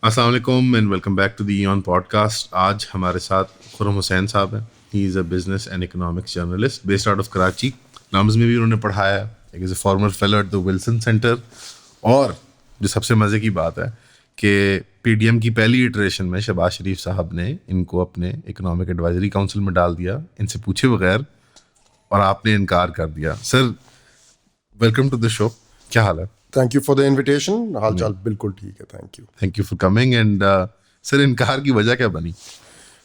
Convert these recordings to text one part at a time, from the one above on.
अस्सलाम वालेकुम and welcome back to the on podcast. आज हमारे साथ खुर्रम हुसैन साहब हैं। He is a business and economics journalist based out of Karachi. नाम्स में भी उन्होंने पढ़ाया है। एक is a former fellow at the Wilson Center. और जो सबसे मज़े की बात है कि पीडीएम की पहली इटरेशन में शहबाज शरीफ साहब ने इनको अपने इकोनॉमिक एडवाइजरी काउंसिल में डाल दिया, इनसे पूछे बगैर, और आपने इनकार कर दिया। Sir, welcome to the show. क्या हाल है? Thank you for the invitation. हाल चाल बिल्कुल ठीक है, thank you. Thank you for coming. And sir, इनकार की वजह क्या बनी?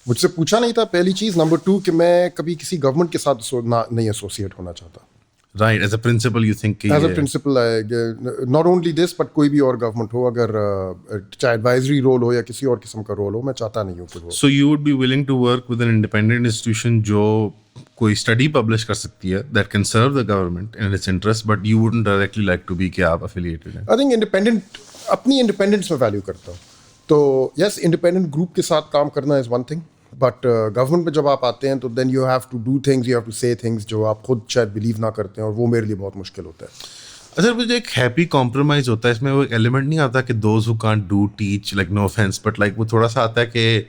मुझसे पूछा नहीं था, पहली चीज़। नंबर 2 कि मैं कभी किसी गवर्नमेंट के साथ नहीं एसोसिएट होना चाहता। Right, as a principle you think as a principle, not only this but कोई भी और गवर्नमेंट हो, अगर चाहे एडवाइजरी रोल हो या किसी और किस्म का रोल हो, मैं चाहता नहीं हूँ कि वो। So you would be willing to work with an independent institution जो कोई स्टडी पब्लिश कर सकती है that can serve the government in its interest, but you wouldn't directly like to be कि आप एफिलिएटेड हैं? आई थिंक इंडिपेंडेंट, अपनी independence में वैल्यू करता हूँ। तो यस, इंडिपेंडेंट ग्रुप के साथ काम करना is one thing, but government में जब आप आते हैं तो then you have to do things, you have to say things जो आप खुद शायद बिलीव ना करते हैं, और वो मेरे लिए बहुत मुश्किल होता है। अच्छा, मुझे एक हैप्पी कॉम्प्रोमाइज होता है इसमें। वो एक एलिमेंट नहीं आता कि those who can't do teach, like no offence, but like वो थोड़ा सा आता है कि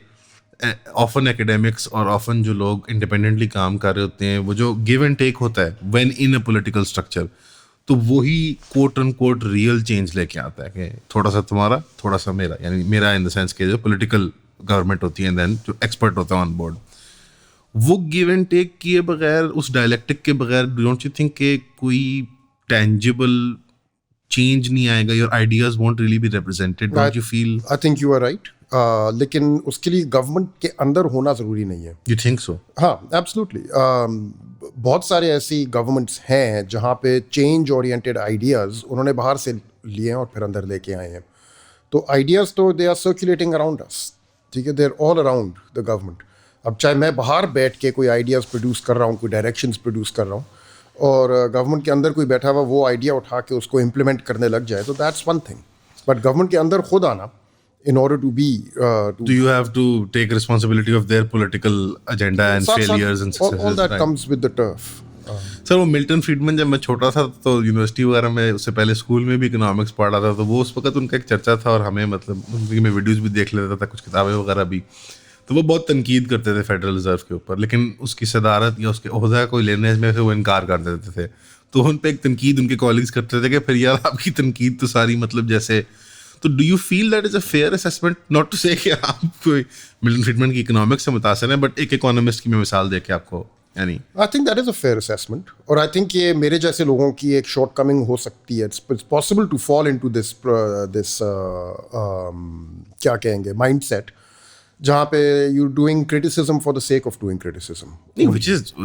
ऑफन एकेडमिक्स और ऑफन जो लोग इंडिपेंडेंटली काम कर रहे होते हैं, वो जो गिव एंड टेक होता है when in a political structure, तो वही quote and quote real change लेके आता है कि थोड़ा सा तुम्हारा, थोड़ा सा मेरा। यानी मेरा इन द सेंस के जो पॉलिटिकल गवर्नमेंट होती है, देन जो एक्सपर्ट होता है ऑन बोर्ड, वो गिव एंड टेक किए बगैर, उस डायलेक्टिक के बगैर, डोंट यू थिंक कि कोई टेंजिबल चेंज नहीं आएगा? Your ideas won't really be represented, don't you feel? I think you are right, लेकिन उसके लिए गवर्नमेंट के अंदर होना ज़रूरी नहीं है। You think so? हाँ, एब्सोल्युटली। बहुत सारे ऐसी गवर्नमेंट्स हैं जहाँ पे चेंज ओरिएंटेड आइडियाज़ उन्होंने बाहर से लिए हैं और फिर अंदर लेके आए हैं। तो आइडियाज़ तो they are circulating around us, ठीक है, they are all around the government. अब चाहे मैं बाहर बैठ के कोई आइडियाज़ प्रोड्यूस कर रहा हूँ, कोई डायरेक्शंस प्रोड्यूस कर रहा हूँ, और गवर्नमेंट के अंदर कोई बैठा हुआ वो आइडिया उठा के उसको इम्प्लीमेंट करने लग जाए, तो that's one thing. But government के अंदर खुद आना, in order to be Do you have to take responsibility of their political agenda and failures and successes? all that right? comes with the turf. Sir, वो Milton Friedman, जब मैं छोटा था तो यूनिवर्सिटी वगैरह में, उससे पहले स्कूल में भी इकोनॉमिक्स पढ़ा था, तो वो उस वक्त उनका एक चर्चा था, और हमें मतलब उनकी मैं वीडियोस भी देख लेता था, कुछ किताबें वगैरह भी। तो वो बहुत तनकीद करते थे फेडरल रिजर्व के ऊपर, लेकिन उसकी सदारत या उसके ओहदा कोई लेने में वो इनकार कर देते थे। तो उन पर एक तनकीद उनके कॉलीग्स करते थे कि फिर यार आपकी तनकीद तो सारी मतलब जैसे। तो do you feel that is a fair assessment? Not to say कि आप कोई मिल्टन फ्रीडमैन की इकोनॉमिक्स से मुतासिर हैं, बट एक इकोनॉमिस्ट की मैं मिसाल दे के आपको, यानी I think that is a fair assessment, और आई थिंक ये मेरे जैसे लोगों की एक शॉर्ट कमिंग हो सकती है। It's possible to fall into this क्या कहेंगे, माइंड सेट, जहाँ पे you doing criticism for the sake of doing criticism,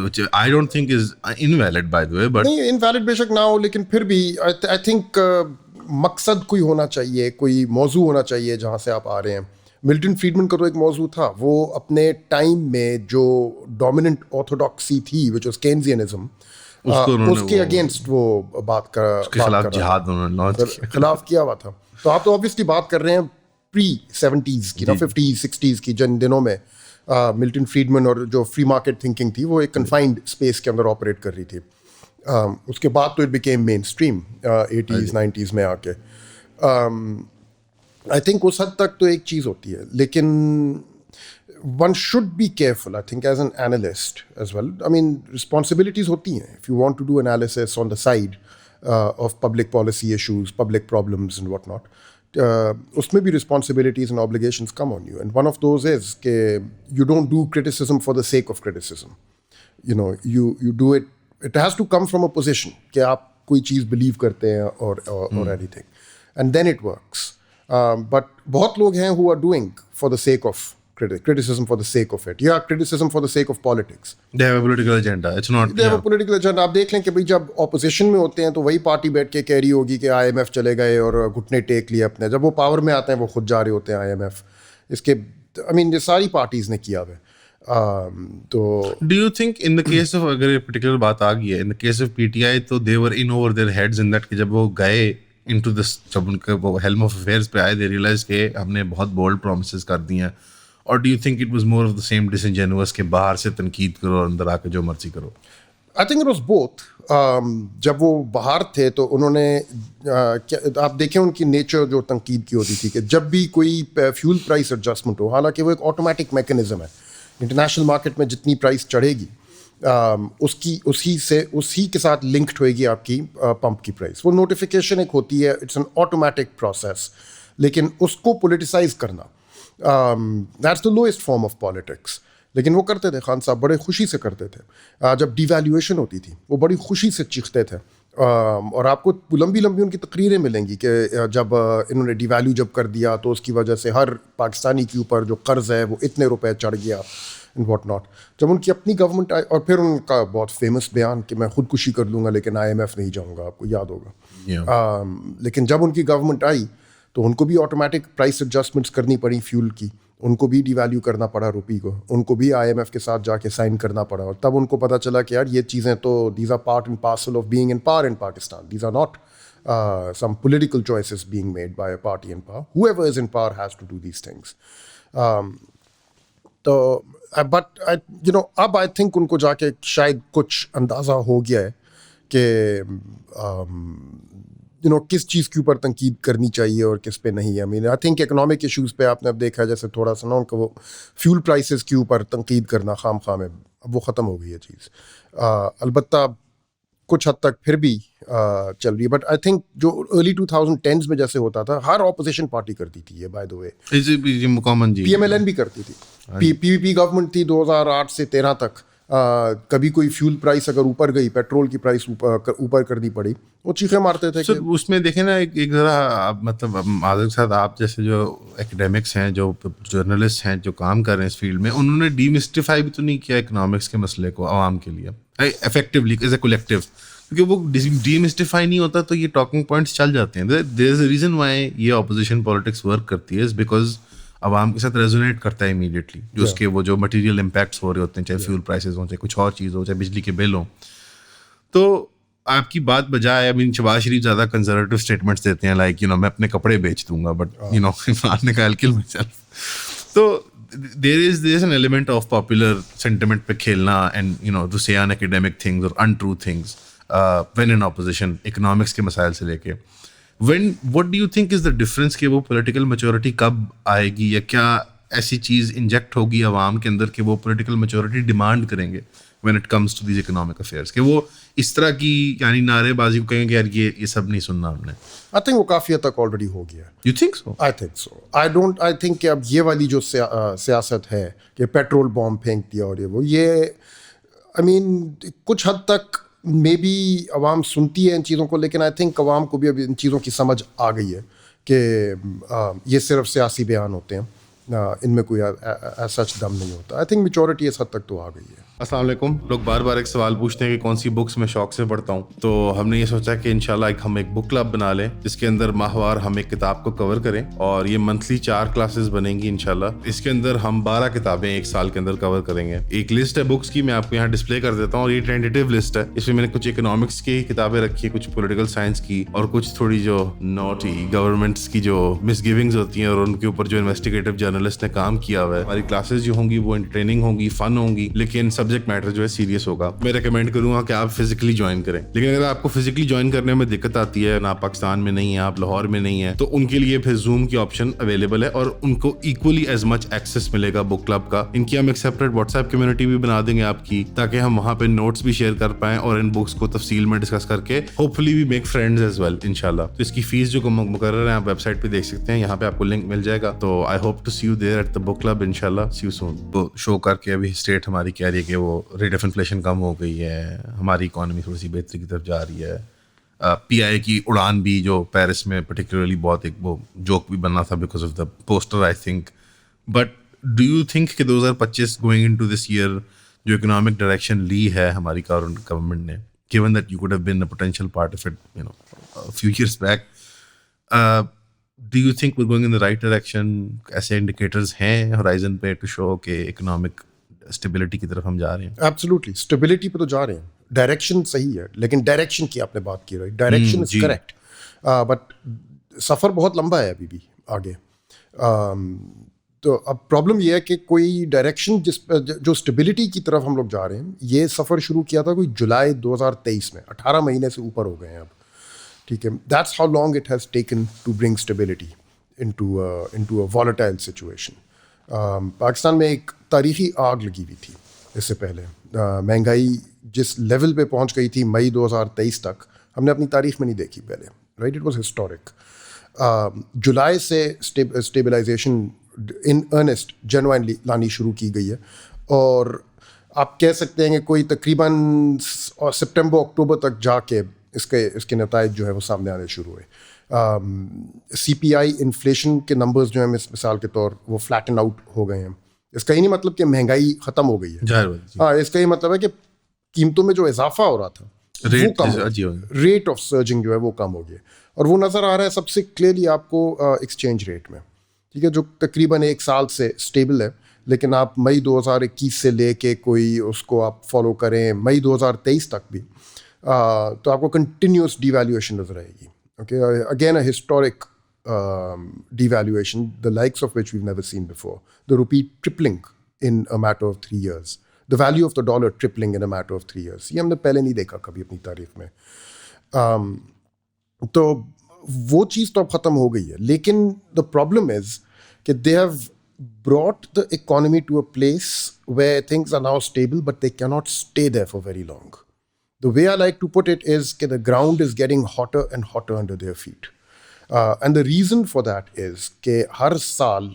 which I don't think is invalid by the way, but नहीं, इनवैलिड बेशक ना हो, लेकिन फिर भी आई थिंक मकसद कोई होना चाहिए, कोई मौजू होना चाहिए जहाँ से आप आ रहे हैं। मिल्टन फ्रीडमैन का तो एक मौजू था, वो अपने टाइम में जो डोमिनेंट ऑर्थोडॉक्सी थी, विच वाज केन्जियनिज्म, उसके अगेंस्ट वो बात कर, उसके खिलाफ जिहाद उन्होंने लॉन्च किया, खिलाफ किया हुआ था। तो आप तो ऑब्वियसली बात कर रहे हैं प्री 70s की ना, 50s 60s की, जिन दिनों में मिल्टन फ्रीडमैन और जो फ्री मार्केट थिंकिंग थी वो एक कन्फाइंड स्पेस के अंदर ऑपरेट कर रही थी। उसके बाद तो it became main stream 80s 90s में आके। आई थिंक उस हद तक तो एक चीज़ होती है, लेकिन one should be careful, I think, as an analyst as well. I mean, responsibilities होती हैं if you want to do analysis on the side of public policy issues, public problems and what not. उसमें भी responsibilities and obligations come on you, and one of those is कि you don't do criticism for the sake of criticism. You know, you do it, it has to come from a position कि आप कोई चीज़ believe करते हैं or anything, and then it works. But बहुत लोग हैं who are doing for the sake of criticism for the sake of it, yeah, criticism for the sake of politics. they have a political agenda, it's not, they have a political agenda. आप देख लें कि भाई जब opposition में होते हैं तो वही पार्टी बैठ के कह रही होगी कि IMF चले गए और घुटने टेक लिए अपने, जब वो पावर में आते हैं वो खुद जा रहे होते हैं IMF। इसके आई मीन ये सारी पार्टीज ने किया है। तो do you think in the case of, अगर ये पर्टिकुलर बात आ गई है, in the case of PTI, तो they were in over their heads in that कि जब वो गए into this, जब उनके वो helm of affairs पे आए, they realized कि हमने बहुत bold promises कर दी हैं? Or do you think it was more of the same disingenuous के बाहर से तनकीद करो और अंदर आके जो मर्जी करो? I think it was both. जब वो बाहर थे तो उन्होंने आप देखें उनकी नेचर जो तनकीद की होती थी कि जब भी कोई फ्यूल प्राइस एडजस्टमेंट हो, हालांकि वो एक ऑटोमेटिक मैकेनिज्म है, इंटरनेशनल मार्केट में जितनी प्राइस चढ़ेगी उसी के साथ लिंक्ड होएगी आपकी पंप की प्राइस. वो नोटिफिकेशन एक होती है, इट्स एन ऑटोमेटिक प्रोसेस, लेकिन उसको पोलिटिसाइज करना, that's the lowest form of politics. लेकिन वो करते थे, खान साहब बड़े खुशी से करते थे. जब डिवैल्यूएशन होती थी वो बड़ी खुशी से चीखते थे. और आपको लंबी लंबी उनकी तकरीरें मिलेंगी कि जब इन्होंने डिवैल्यू जब कर दिया तो उसकी वजह से हर पाकिस्तानी के ऊपर जो कर्ज़ है वो इतने रुपए चढ़ गया एंड वॉट नॉट. जब उनकी अपनी गवर्नमेंट आई, और फिर उनका बहुत फेमस बयान कि मैं खुदकुशी कर लूँगा लेकिन IMF नहीं जाऊँगा, आपको याद होगा. लेकिन जब उनकी गवर्नमेंट आई तो उनको भी ऑटोमेटिक प्राइस एडजस्टमेंट्स करनी पड़ी फ्यूल की, उनको भी डिवैल्यू करना पड़ा रुपी को, उनको भी IMF के साथ जाके साइन करना पड़ा. और तब उनको पता चला कि यार ये चीज़ें तो these are part and parcel of being in power in Pakistan. These are not some political choices being made by a party in power. Whoever is in power has to do these things. तो but अब I think उनको जाके शायद कुछ अंदाज़ा हो गया है कि किस चीज़ के ऊपर तनकीद करनी चाहिए और किस पे नहीं है. I mean I think economic issues पे आपने अब देखा है, जैसे थोड़ा सा ना उनको वो फ्यूल प्राइसेस के ऊपर तनकीद करना खाम खाम है, अब वो ख़त्म हो गई है चीज़. अलबत्ता कुछ हद तक फिर भी चल रही है. बट आई थिंक जो अर्ली 2010s में जैसे होता था, हर ऑपोजिशन पार्टी करती थी ये, बाय द वे. PMLN भी करती थी. PPP गवर्नमेंट थी 2008 से 13 तक. कभी कोई फ्यूल प्राइस अगर ऊपर गई, पेट्रोल की प्राइस ऊपर करनी पड़ी, वो चीखें मारते थे. उसमें देखें ना एक ज़रा मतलब आज़म साहब, आप जैसे जो एकेडमिक्स हैं, जो जर्नलिस्ट हैं, जो काम कर रहे हैं इस फील्ड में, उन्होंने डीमिस्टिफाई भी तो नहीं किया इकोनॉमिक्स के मसले को आवाम के लिए इफेक्टिवली एज ए कलेक्टिव. क्योंकि वो डीमिस्टिफाई नहीं होता तो ये टॉकिंग पॉइंट्स चल जाते हैं. There is a reason why ये ऑपोजिशन पॉलिटिक्स वर्क करती है, इज बिकॉज आवाम के साथ रेजोनेट करता है इमीडिएटली. जो उसके वो जो मटेरियल इम्पैक्ट्स हो रहे होते हैं, चाहे फ्यूल प्राइसेस हों, चाहे कुछ और चीज़ हो, चाहे बिजली के बिल हों. तो आपकी बात बजाय, आई मीन शहबाज शरीफ ज़्यादा कंजर्वेटिव स्टेटमेंट्स देते हैं, लाइक मैं अपने कपड़े बेच दूंगा, बट मारने का किल माई सेल्फ. तो there is an element of popular sentiment पे खेलना and to say unacademic things or untrue things when in opposition, economics के मसाइल से लेके. What do you think is the difference कि वो political maturity कब आएगी, या क्या ऐसी चीज़ इंजेक्ट होगी आवाम के अंदर कि वो political maturity डिमांड करेंगे when it comes to these economic affairs, कि वो इस तरह की यानी नारेबाजी को कहेंगे यार ये सब नहीं सुनना हमने. आई थिंक वो काफ़ी हद तक ऑलरेडी हो गया. You think so? I think so. I think कि अब ये वाली जो सियासत है कि पेट्रोल बॉम्ब फेंक दिया और ये आई मीन कुछ हद तक मे बी अवाम सुनती है इन चीज़ों को, लेकिन आई थिंक अवाम को भी अब इन चीज़ों की समझ आ गई है कि ये सिर्फ सियासी बयान होते हैं, इनमें कोई सच दम नहीं होता. आई थिंक मेच्योरिटी इस हद तक तो आ गई है. अस्सलाम वालेकुम. लोग बार बार एक सवाल पूछते हैं कि कौन सी बुक्स मैं शौक से पढ़ता हूँ. तो हमने ये सोचा कि इंशाल्लाह हम एक बुक क्लब बना लें जिसके अंदर माहवार हम एक किताब को कवर करें, और ये मंथली 4 क्लासेस बनेंगी इंशाल्लाह. इसके अंदर हम 12 किताबें एक साल के अंदर कवर करेंगे. एक लिस्ट है बुक्स की, मैं आपको यहाँ डिस्प्ले कर देता हूँ, और ये टेंटेटिव लिस्ट है. इसमें मैंने कुछ इकोनॉमिक्स की किताबें रखी है, कुछ पोलिटिकल साइंस की, और कुछ थोड़ी जो नॉटी गवर्नमेंट्स की जो मिसगिविंग्स होती हैं और उनके ऊपर जो इन्वेस्टिगेटिव जर्नलिस्ट ने काम किया हुआ है. हमारी क्लासेस जो होंगी वो एंटरटेनिंग होंगी, फन होंगी, लेकिन सब्जेक्ट मैटर जो है सीरियस होगा. मैं रेकमेंड करूंगा कि आप फिजिकली ज्वाइन करें. लेकिन अगर आपको फिजिकली ज्वाइन करने में दिक्कत आती है, ना पाकिस्तान में नहीं है, आप लाहौर में नहीं है, तो उनके लिए फिर जूम की ऑप्शन अवेलेबल है, और उनको इक्वली एज मच एक्सेस मिलेगा बुक क्लब का. इनकी हम एक सेपरेट व्हाट्सएप कम्युनिटी भी बना देंगे आपकी, ताकि हम वहाँ पे नोट्स भी शेयर कर पाएं और इन बुक्स को तफसील में डिस्कस करके hopefully we make friends as well इंशाल्लाह. तो इसकी फीस जो मुकर्रर है आप वेबसाइट पे देख सकते हैं, यहाँ पे आपको लिंक मिल जाएगा. तो I hope to see you there at the book club इंशाल्लाह. See you soon. तो शो करके अभी स्टेट हमारी कह रही है कि वो रेट ऑफ इन्फ्लेशन कम हो गई है, हमारी इकोनॉमी थोड़ी सी बेहतरी की तरफ जा रही है. PI की उड़ान भी जो पेरिस में पर्टिकुलरली बहुत एक वो जोक भी बनना था because of the poster I think. But do you think कि 2025 गोइंग इनटू दिस ईयर जो इकोनॉमिक डायरेक्शन ली है हमारी गवर्नमेंट ने, given that you could have been a potential part of it a few years back, do you think we're going in the right direction? ऐसे indicators हैं horizon पे to show कि economic stability की तरफ हम जा रहे हैं? एब्सोल्युटली स्टेबिलिटी पे तो जा रहे हैं. डायरेक्शन सही है, लेकिन डायरेक्शन की आपने बात की, right? Direction is correct, but सफ़र बहुत लंबा है अभी भी आगे. तो अब प्रॉब्लम ये है कि कोई डायरेक्शन जो स्टेबिलिटी की तरफ हम लोग जा रहे हैं, ये सफ़र शुरू किया था कोई जुलाई 2023 में, 18 महीने से ऊपर हो गए हैं अब, ठीक है. That's how long it has taken to bring stability into a volatile situation. Pakistan में एक तारीखी आग लगी हुई थी इससे पहले. महंगाई जिस लेवल पे पहुंच गई थी मई 2023 तक, हमने अपनी तारीख में नहीं देखी पहले, राइट. It was historic. जुलाई से स्टेबलाइजेशन इन अर्नेस्ट जेन्युइनली लानी शुरू की गई है, और आप कह सकते हैं कि कोई तकरीबन सितंबर अक्टूबर तक जाके इसके नताइज जो है वो सामने आने शुरू हुए. CPI इन्फ्लेशन के नंबर्स जो हैं मिसाल के तौर वो फ्लैटन आउट हो गए हैं. इसका ही नहीं मतलब कि महंगाई ख़त्म हो गई है. हाँ, इसका ही मतलब है कि कीमतों में जो इजाफा हो रहा था वो कम हो गया. रेट ऑफ सर्जिंग जो है वो कम हो गया, और वो नज़र आ रहा है सबसे क्लियरली आपको एक्सचेंज रेट में, ठीक है, जो तकरीबन 1 साल से स्टेबल है. लेकिन आप मई 2021 से लेके कोई उसको आप फॉलो करें मई 2023 तक भी, तो आपको कंटिन्यूस डिवैल्यूएशन नज़र आएगी. Okay, again a historic devaluation, the likes of which we've never seen before. The rupee tripling in a matter of 3 years. The value of the dollar tripling in a matter of 3 years. ये हमने पहले नहीं देखा कभी अपनी तारीख में. तो वो चीज़ तो अब ख़त्म हो गई है. लेकिन the problem is कि they have brought the economy to a place where things are now stable, but they cannot stay there for very long. The way I like to put it is that the ground is getting hotter and hotter under their feet. And the reason for that is कि हर साल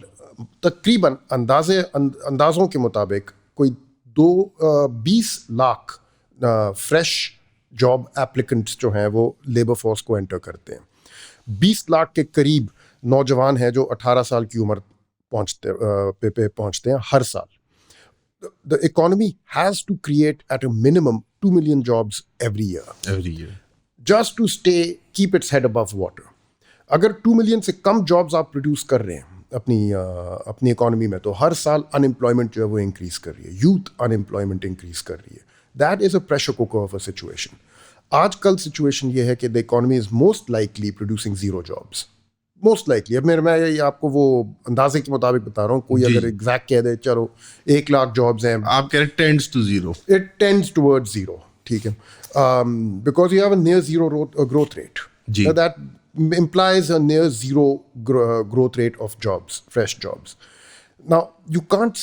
तकरीबन अंदाज़ों के मुताबिक कोई 20 lakh fresh job applicants जो हैं वो labour force को एंटर करते हैं. 20 लाख के करीब नौजवान हैं जो 18 साल की उम्र पहुँचते हैं हर साल. The economy has to create at a minimum 2 million jobs every year just to keep its head above water. अगर 2 million से कम jobs आप प्रोड्यूस कर रहे हैं अपनी इकोनॉमी में, तो हर साल अनएम्प्लॉयमेंट जो है वो इंक्रीज कर रही है, यूथ अनएम्प्लॉयमेंट इंक्रीज कर रही है. That is a pressure cooker of a situation. आजकल सिचुएशन ये है कि the economy is most likely producing zero jobs, most likely. अब मैं ये आपको वो अंदाजे के मुताबिक बता रहा हूँ. कोई अगर एग्जैक्ट कह दे चलो 1 लाख जॉब्स हैं, आप कह रहे tends to zero, it tends towards zero, ठीक है, because you have a near zero growth rate. That implies a near zero growth rate of jobs, fresh jobs. Now you cannot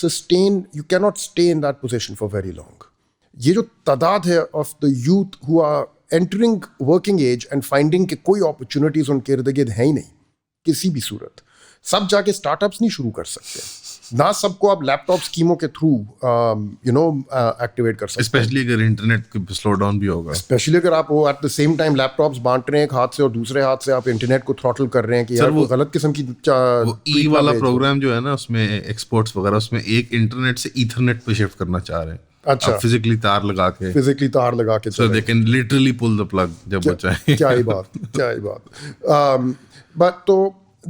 stay in that position for very long. ये जो तादाद है of the youth who are entering working age and finding कि कोई opportunities उनके इर्द गिर्द है ही नहीं किसी भी सूरत, सब जाके स्टार्टअप्स नहीं शुरू कर सकते ना. सबको आप लैपटॉप स्कीमों के थ्रू एक्टिवेट कर सकते हैं, स्पेशली अगर इंटरनेट स्लो डाउन भी होगा. स्पेशली अगर आप वो at the same time laptops बांट रहे हैं एक हाथ से और दूसरे हाथ से आप इंटरनेट को थ्रॉटल कर रहे हैं कि यार वो गलत किस्म की ई वाला प्रोग्राम जो है ना, उसमें एक्सपोर्ट्स वगैरह, उसमें एक इंटरनेट से ईथरनेट पे शिफ्ट करना चाह रहे हैं. अच्छा, फिजिकली तार लगा के so they can literally pull the plug जब वो चाहे. क्या ही बात. But तो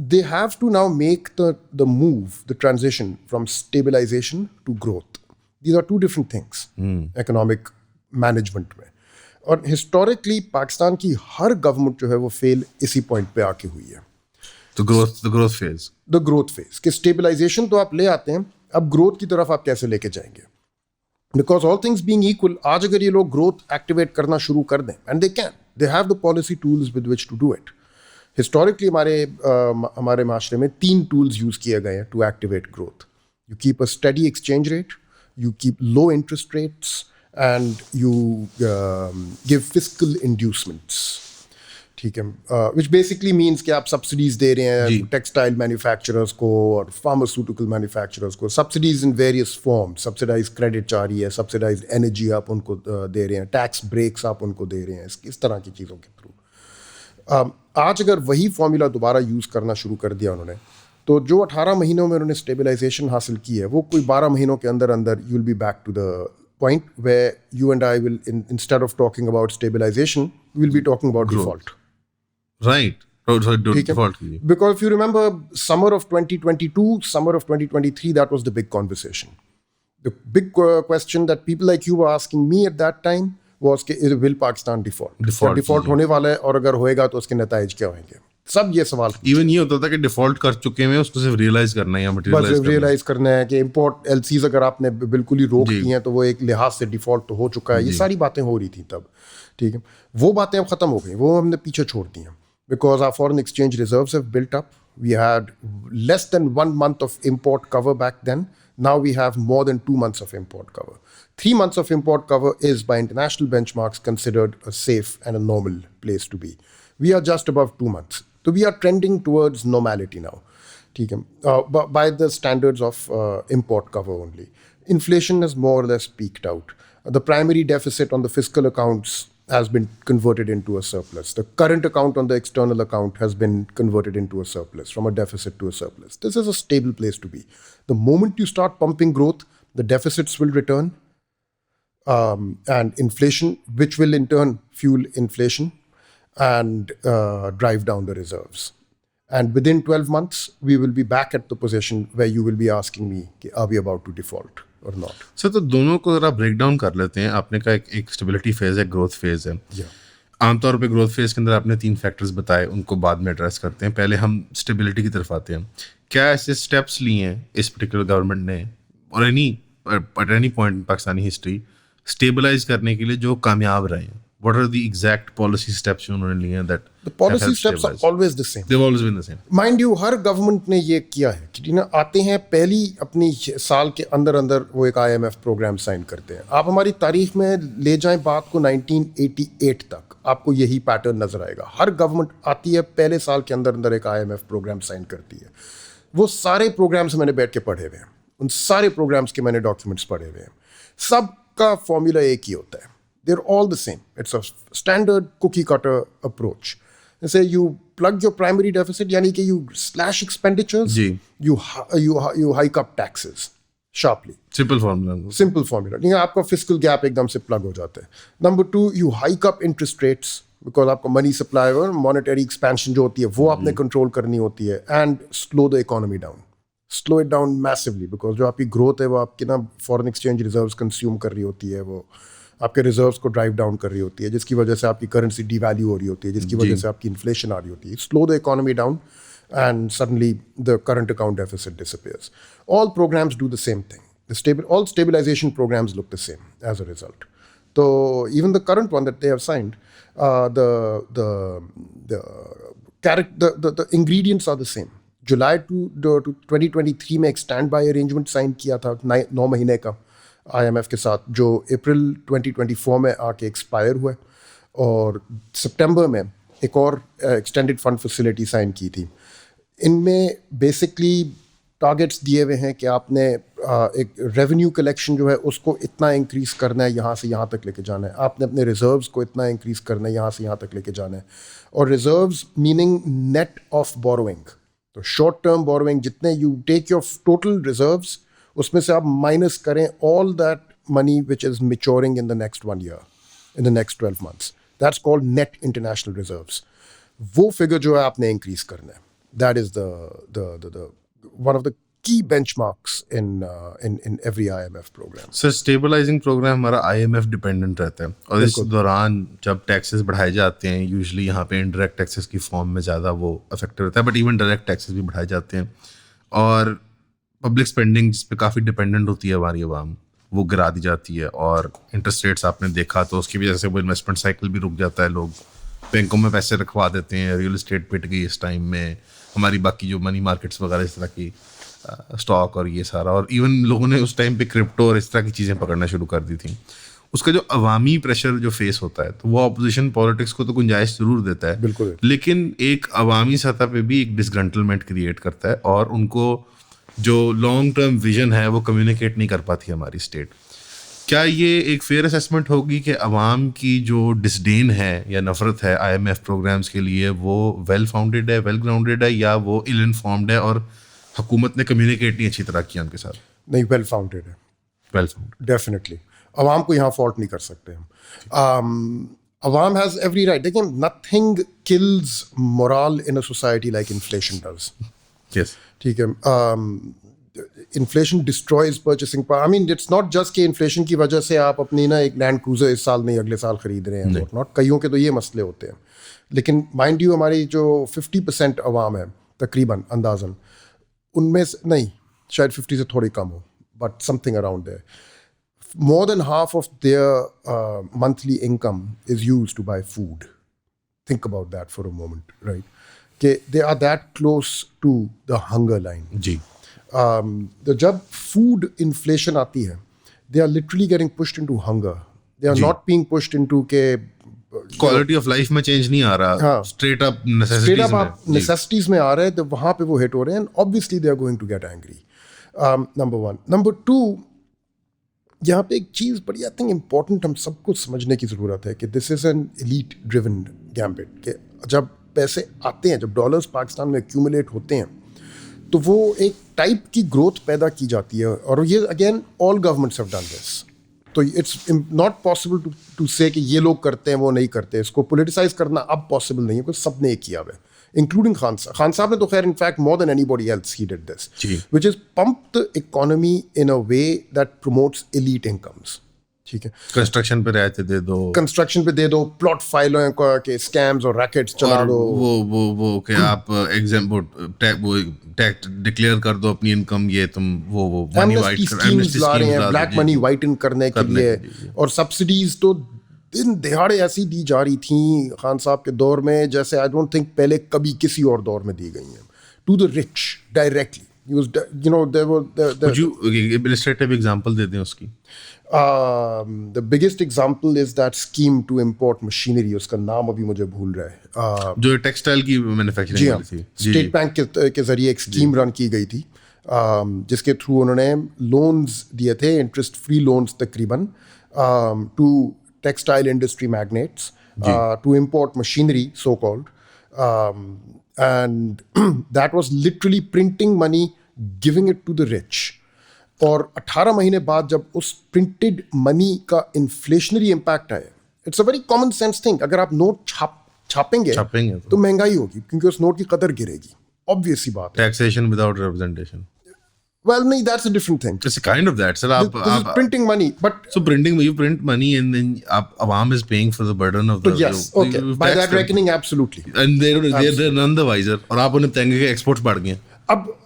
they have to now make the move, the transition from stabilization to growth. These are two different things economic management में. और historically पाकिस्तान की हर गवर्नमेंट जो है वो फेल इसी पॉइंट पे आके हुई है. The growth phase कि stabilization तो आप ले आते हैं, अब growth की तरफ आप कैसे लेके जाएंगे. Because all things being equal, आज अगर ये लोग growth activate करना शुरू कर दें, and they have the policy tools with which to do it. Historically हमारे माशरे में 3 tools यूज़ किए गए हैं to activate growth. You keep a steady exchange rate, you keep low interest rates, and you give fiscal inducements. ठीक है, which basically means कि आप subsidies दे रहे हैं textile manufacturers को और pharmaceutical manufacturers को, subsidies in various forms. Subsidized credit आ रही है, subsidized energy आप उनको दे रहे हैं, tax breaks आप उनको दे रहे हैं, इस तरह की चीज़ों के थ्रू. आज अगर वही फॉर्मूला दोबारा यूज़ करना शुरू कर दिया उन्होंने, तो जो 18 महीनों में उन्होंने स्टेबलाइजेशन हासिल की है, वो कोई 12 महीनों के अंदर you will be back to the point where you and I will, instead of talking about stabilisation, we will be talking about default. Right. Because if you remember summer of 2022, summer of 2023, that was the big conversation. The big question that people like you were asking me at that time was कि will Pakistan default होने वाला है, और अगर होएगा तो उसके नताइज क्या होंगे. सब ये सवाल इवन ये होता था कि डिफॉल्ट कर चुके हैं उसको सिर्फ रियलाइज करना है या बस मटेरियलाइज करना है। रियलाइज करना है कि इम्पोर्ट एलसीज अगर आपने बिल्कुल ही रोक जी। दी हैं तो वो एक लिहाज से डिफॉल्ट तो हो चुका है। ये सारी बातें हो रही थी तब, ठीक है। वो बातें अब ख़त्म हो गई, वो हमने पीछे छोड़ दी हैं because our foreign exchange reserves have built up. We had less than 1 month of import cover back then. Now we have more than 2 months of import cover. 3 months of import cover is by international benchmarks considered a safe and a normal place to be. We are just above 2 months. So we are trending towards normality now. ठीक है, by the standards of import cover only. Inflation has more or less peaked out. The primary deficit on the fiscal accounts has been converted into a surplus. The current account on the external account has been converted into a surplus, from a deficit to a surplus. This is a stable place to be. The moment you start pumping growth, the deficits will return, and inflation, which will in turn fuel inflation and drive down the reserves. And within 12 months, we will be back at the position where you will be asking me, are we about to default or not? Sir तो दोनों को अगर आप break down कर लेते हैं, आपने कहा एक स्टेबिलिटी फेज है, ग्रोथ फेज है। आमतौर पे ग्रोथ फेज के अंदर आपने 3 फैक्टर्स बताए, उनको बाद में एड्रेस करते हैं। पहले हम स्टेबिलिटी की तरफ आते हैं। क्या ऐसे स्टेप्स लिए हैं इस पर्टिकुलर गवर्नमेंट ने और at any point in Pakistani history stabilise करने के लिए जो कामयाब रहे हैं? What are the exact policy steps जो उन्होंने लिए हैं that The policy have steps are stabilized? always the same. They've always been the same. Mind you, her government ने ये किया है कि ना आते हैं पहली अपनी साल के अंदर अंदर वो एक IMF प्रोग्राम साइन करते हैं। आप हमारी तारीख में ले जाएं बात को 1988 तक, आपको यही पैटर्न नजर आएगा। हर गवर्नमेंट आती है पहले साल के अंदर अंदर एक IMF प्रोग्राम साइन करती है। वो सारे प्रोग्राम्स मैंने बैठ के पढ़े हुए हैं, उन सारे प्रोग्राम्स के मैंने डॉक्यूमेंट्स पढ़े हुए हैं। सबका फॉर्मूला एक ही होता है, they're all the same. It's a standard cookie cutter approach. They say you plug your primary deficit, यानी कि you slash expenditures, ji. you hike up taxes sharply. Simple formula. Simple formula. नहीं, आपका fiscal gap एकदम से plug हो जाता है। Number 2, you hike up interest rates because आपका money supply और monetary expansion जो होती है वो आपने control करनी होती है, and slow the economy down. Slow it down massively because जो आपकी growth है वो आपकी ना foreign exchange reserves consume कर रही होती है, वो आपके रिजर्व्स को ड्राइव डाउन कर रही होती है, जिसकी वजह से आपकी करेंसी डिवैल्यू हो रही होती है, जिसकी वजह से आपकी इन्फ्लेशन आ रही होती है। Slow the economy down and suddenly the current account deficit disappears. All programmes do the same thing. All stabilization programs look the same as a result. So even the current one that they have signed, the ingredients are the same. July to 2023 में एक stand by arrangement sign किया था 9 महीने का IMF के साथ, जो अप्रैल 2024 में आके एक्सपायर हुआ, और सितंबर में एक और एक्सटेंडेड फंड फैसिलिटी साइन की थी। इनमें बेसिकली टारगेट्स दिए हुए हैं कि आपने एक रेवेन्यू कलेक्शन जो है उसको इतना इंक्रीज़ करना है, यहाँ से यहाँ तक लेके जाना है। आपने अपने रिजर्व्स को इतना इंक्रीज़ करना है, यहाँ से यहाँ तक लेके जाना है। और reserves meaning net of borrowing, तो शॉर्ट टर्म बोरोइंग जितने you take your total reserves, उसमें से आप माइनस करें all that money which is maturing in the next 1 year, in the next 12 months. That's called net international reserves. वो figure जो है आपने इंक्रीज करना है। That is the one of the key benchmarks in every IMF program. Sir stabilising programme हमारा IMF dependent रहता है, और इस दौरान जब टैक्सेस बढ़ाए जाते हैं, यूजुअली यहाँ पे इनडायरेक्ट टैक्सेस की फॉर्म में ज़्यादा वो अफेक्टेड होता है, बट इवन डायरेक्ट टैक्सेस भी बढ़ाए जाते हैं, और पब्लिक स्पेंडिंग जिस पे काफ़ी डिपेंडेंट होती है हमारी आवाम, वो गिरा दी जाती है। और इंटरेस्ट रेट्स आपने देखा तो उसकी वजह से वो इन्वेस्टमेंट साइकिल भी रुक जाता है, लोग बैंकों में पैसे रखवा देते हैं, रियल एस्टेट पिट गई इस टाइम में, हमारी बाकी जो मनी मार्केट्स वगैरह इस तरह की स्टॉक और ये सारा, और इवन लोगों ने उस टाइम पे क्रिप्टो और इस तरह की चीज़ें पकड़ना शुरू कर दी थी। उसका जो अवामी प्रेशर जो फेस होता है, तो वो अपोजिशन पॉलिटिक्स को तो गुंजाइश जरूर देता है, बिल्कुल, लेकिन एक अवामी सतह पे भी एक डिसग्रंटलमेंट क्रिएट करता है, और उनको जो लॉन्ग टर्म विजन है वो कम्युनिकेट नहीं कर पाती हमारी स्टेट। क्या ये एक फेयर असेसमेंट होगी कि अवाम की जो डिसडेन है या नफरत है IMF प्रोग्राम्स के लिए, वो वेल फाउंडेड है, वेल ग्राउंडेड है, या वो इल इन्फॉर्म्ड है और हुकूमत ने कम्युनिकेट नहीं अच्छी तरह किया उनके साथ? नहीं, वेल फाउंडेड है, वेल फाउंडेड, डेफिनेटली। अवाम को यहाँ फॉल्ट नहीं कर सकते हम। अवाम हैज़ एवरी राइट। देखिए, nothing kills moral in a society like inflation does. Yes, ठीक है। Inflation destroys purchasing power. I mean it's not just कि इन्फ्लेशन की वजह से आप अपनी ना एक लैंड क्रूजर इस साल नहीं अगले साल खरीद रहे हैं, नॉट कईयों के तो ये मसले होते हैं। लेकिन माइंड यू हमारी जो 50% अवाम है तकरीबन अंदाजन, उनमें से नहीं, शायद 50 से थोड़ी कम हो, but something around there, more than half of their monthly income is used to buy food. Think about that for a moment, right? Okay, they are that close to the hunger line. जी The जब food inflation आती है, they are literally getting pushed into hunger. They are not being pushed into के quality of life में change नहीं आ रहा, हाँ। Straight up straight necessities up में। आप necessities में आ रहे हैं, तो वहाँ पे वो हिट हो रहे हैं, and obviously they are going to get angry. Number one. Number two, यहाँ पे एक चीज़ बड़ी आई थिंक इम्पॉर्टेंट हम सबको समझने की ज़रूरत है कि this is an elite driven gambit, कि जब पैसे आते हैं, जब डॉलर्स पाकिस्तान में एक्यूमुलेट होते हैं, तो वो एक टाइप की ग्रोथ पैदा की जाती है। और ये again all governments have done this, तो it's not possible to say कि ये लोग करते हैं वो नहीं करते। इसको पोलिटिसाइज करना अब पॉसिबल नहीं है, क्योंकि सब ने ये किया हुआ है, including Khan Sahab. Khan Sahab ne to khair, in fact, more than anybody else, he did this, which is pump the economy in a way that promotes elite incomes. ठीक है, कंस्ट्रक्शन पे रहते दे दो, कंस्ट्रक्शन पे दे दो, plot फाइलों के scams और रैकेट्स चला और दो, वो कि आप वो टैक्स डिक्लेयर कर दो अपनी इनकम, ये तुम वो मनी एमनेस्टी स्कीम्स ला रहे हैं ब्लैक मनी वाइटन करने के लिए, और सब्सिडीज तो दिन दिहाड़े ऐसी दी जा रही थी खान साहब के दौर में जैसे आई डोंट थिंक पहले कभी किसी और दौर में दी गई हैं, to the rich directly. Could you illustrative example दे दें उसकी? The biggest example is that scheme to import machinery, उसका नाम अभी मुझे भूल रहा है, जो टेक्सटाइल की मैन्युफैक्चरिंग वाली थी, स्टेट बैंक के जरिए एक स्कीम रन की गई थी, जिसके थ्रू उन्होंने लोन्स दिए थे, इंटरेस्ट फ्री लोन्स तकरीबन, to textile industry magnates to import machinery, so called, and that was literally printing money, giving it to the rich. और 18 महीने बाद जब उस प्रिंटेड मनी का इन्फ्लेशनरी इम्पैक्ट आया, it's a very common sense thing, अगर आप नोट छापेंगे तो महंगाई होगी, क्योंकि उस नोट की कदर गिरेगी, ऑब्वियस सी बात है। Taxation without representation, well no, that's a different thing. It's a kind of that, sir. This is printing money, but so you print money and then awam is paying for the burden of the, yes, okay, by that reckoning, absolutely, and they're none the wiser, और आप उन्हें बताएंगे कि exports बढ़ गए। अब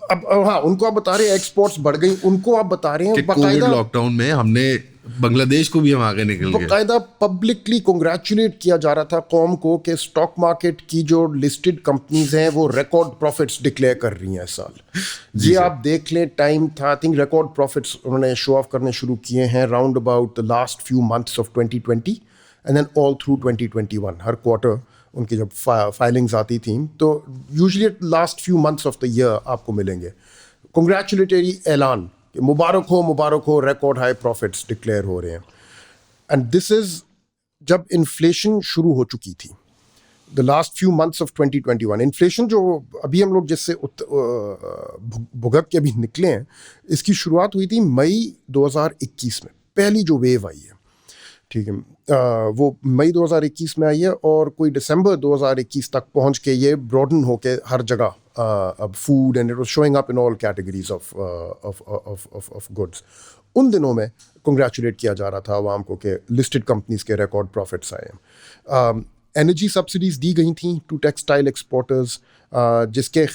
हाँ, उनको आप बता रहे हैं एक्सपोर्ट्स बढ़ गई, उनको आप बता रहे हैं कोविड लॉकडाउन में हमने बांग्लादेश को भी हम आगे निकल गए, बाकायदा पब्लिकली कंग्रेचुलेट किया जा रहा था कौम को कि स्टॉक मार्केट की जो लिस्टेड कंपनीज हैं वो रिकॉर्ड प्रॉफिट्स डिक्लेयर कर रही हैं इस साल। ये आप देख लें, टाइम था, आई थिंक रिकॉर्ड प्रॉफिट्स उन्होंने शो ऑफ करने शुरू किए हैं round about the last few months of 2020 and then all through 2021। हर क्वार्टर उनकी जब फाइलिंग्स आती थी तो usually last few months of the year आपको मिलेंगे कंग्रेचुलेटरी ऐलान, मुबारक हो, रिकॉर्ड हाई प्रॉफिट्स डिक्लेयर हो रहे हैं। एंड दिस इज जब इन्फ्लेशन शुरू हो चुकी थी, the last few months of 2021। Inflation जो अभी हम लोग जिससे भुगत के अभी निकले हैं, इसकी शुरुआत हुई थी मई 2021 में, पहली जो वेव आई है, ठीक है, वो मई 2021 में आई है और कोई दिसंबर 2021 तक पहुंच के ये ब्रॉडन होके हर जगह अब food and it was showing up in all categories of goods. उन दिनों में कंग्रेचुलेट किया जा रहा था आवाम को कि लिस्टेड कंपनीज के रिकॉर्ड प्रॉफिट्स आए हैं। एनर्जी सब्सिडीज दी गई थी टू टेक्सटाइल एक्सपोर्टर्स, जिसके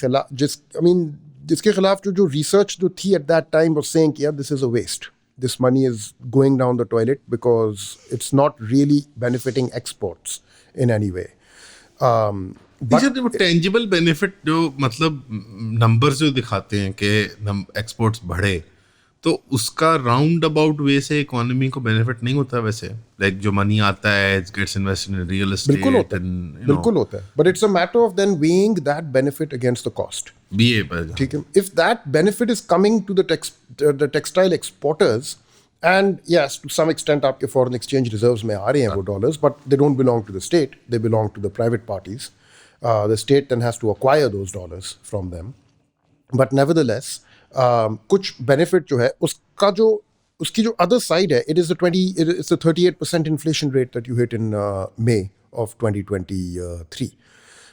खिलाफ जो रिसर्च जो थी at that time was saying कि this is a waste, this money is going down the toilet because it's not really benefiting exports in any way. But tangible benefit जो मतलब numbers जो दिखाते हैं कि exports बढ़े, तो उसका राउंड अबाउट वे से इकोनॉमी को बेनिफिट नहीं होता वैसे, लाइक जो मनी आता है it gets invested in real estate, बिल्कुल होता है, but it's a matter of then weighing that benefit against the cost. ठीक है, if that benefit is coming to the textile exporters and yes to some extent आपके foreign exchange reserves में आ रहे हैं वो dollars, but they don't belong to the state, they belong to the private parties, the state then has to acquire those dollars from them, but nevertheless कुछ benefit जो है उसकी जो अदर साइड है, it's the 38% inflation rate that you hit in May of 2023।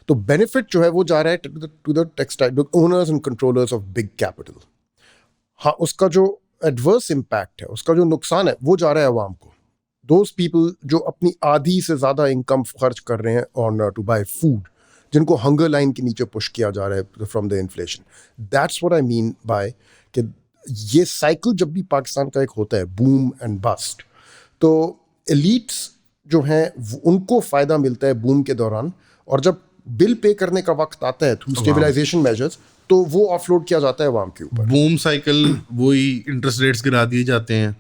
तो benefit जो है वो जा रहा है to the textile owners and controllers of big capital. हाँ, उसका जो एडवर्स इम्पैक्ट है, उसका जो नुकसान है, वो जा रहा है अवाम को. दोज पीपल जो अपनी आधी से ज़्यादा इनकम खर्च कर रहे हैं ऑन टू बाय फूड, जिनको हंगर लाइन के नीचे पुश किया जा रहा है from the inflation. That's what I mean by कि ये साइकिल जब भी पाकिस्तान का एक होता है बूम एंड बस्ट, तो एलिट्स जो हैं उनको फ़ायदा मिलता है बूम के दौरान, और जब बिल पे करने का वक्त आता है थ्रू स्टेबलाइजेशन मेजर्स, तो वो ऑफलोड किया जाता है अवाम के ऊपर. बूम साइकिल वही इंटरेस्ट रेट्स गिरा दिए जाते हैं,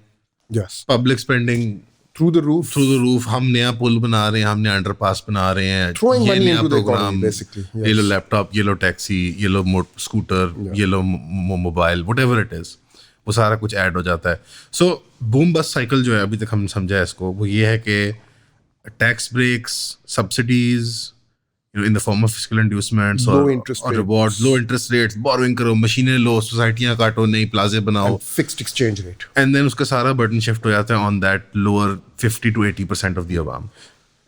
yes, public spending through the roof, हम नया पुल बना रहे हैं, हम नया अंडरपास बना रहे हैं, Throwing ये money नया into the programme, economy, basically, yes. ये लो लैपटॉप, ये लो टैक्सी, ये लो स्कूटर, ये लो मोबाइल, व्हाटएवर इट इज, वो सारा कुछ ऐड हो जाता है. सो बूम बस साइकिल जो है अभी तक हमने समझा है इसको, वो ये है कि tax breaks, subsidies in the form of fiscal inducements Low or, interest or rates. rewards, low interest rates, borrowing करो, मशीनें लो, सोसाइटियाँ काटो, नई प्लाजे बनाओ, fixed exchange rate. and then उसका सारा बर्डन शिफ्ट हो जाता है on that lower 50 to 80% of the अवाम.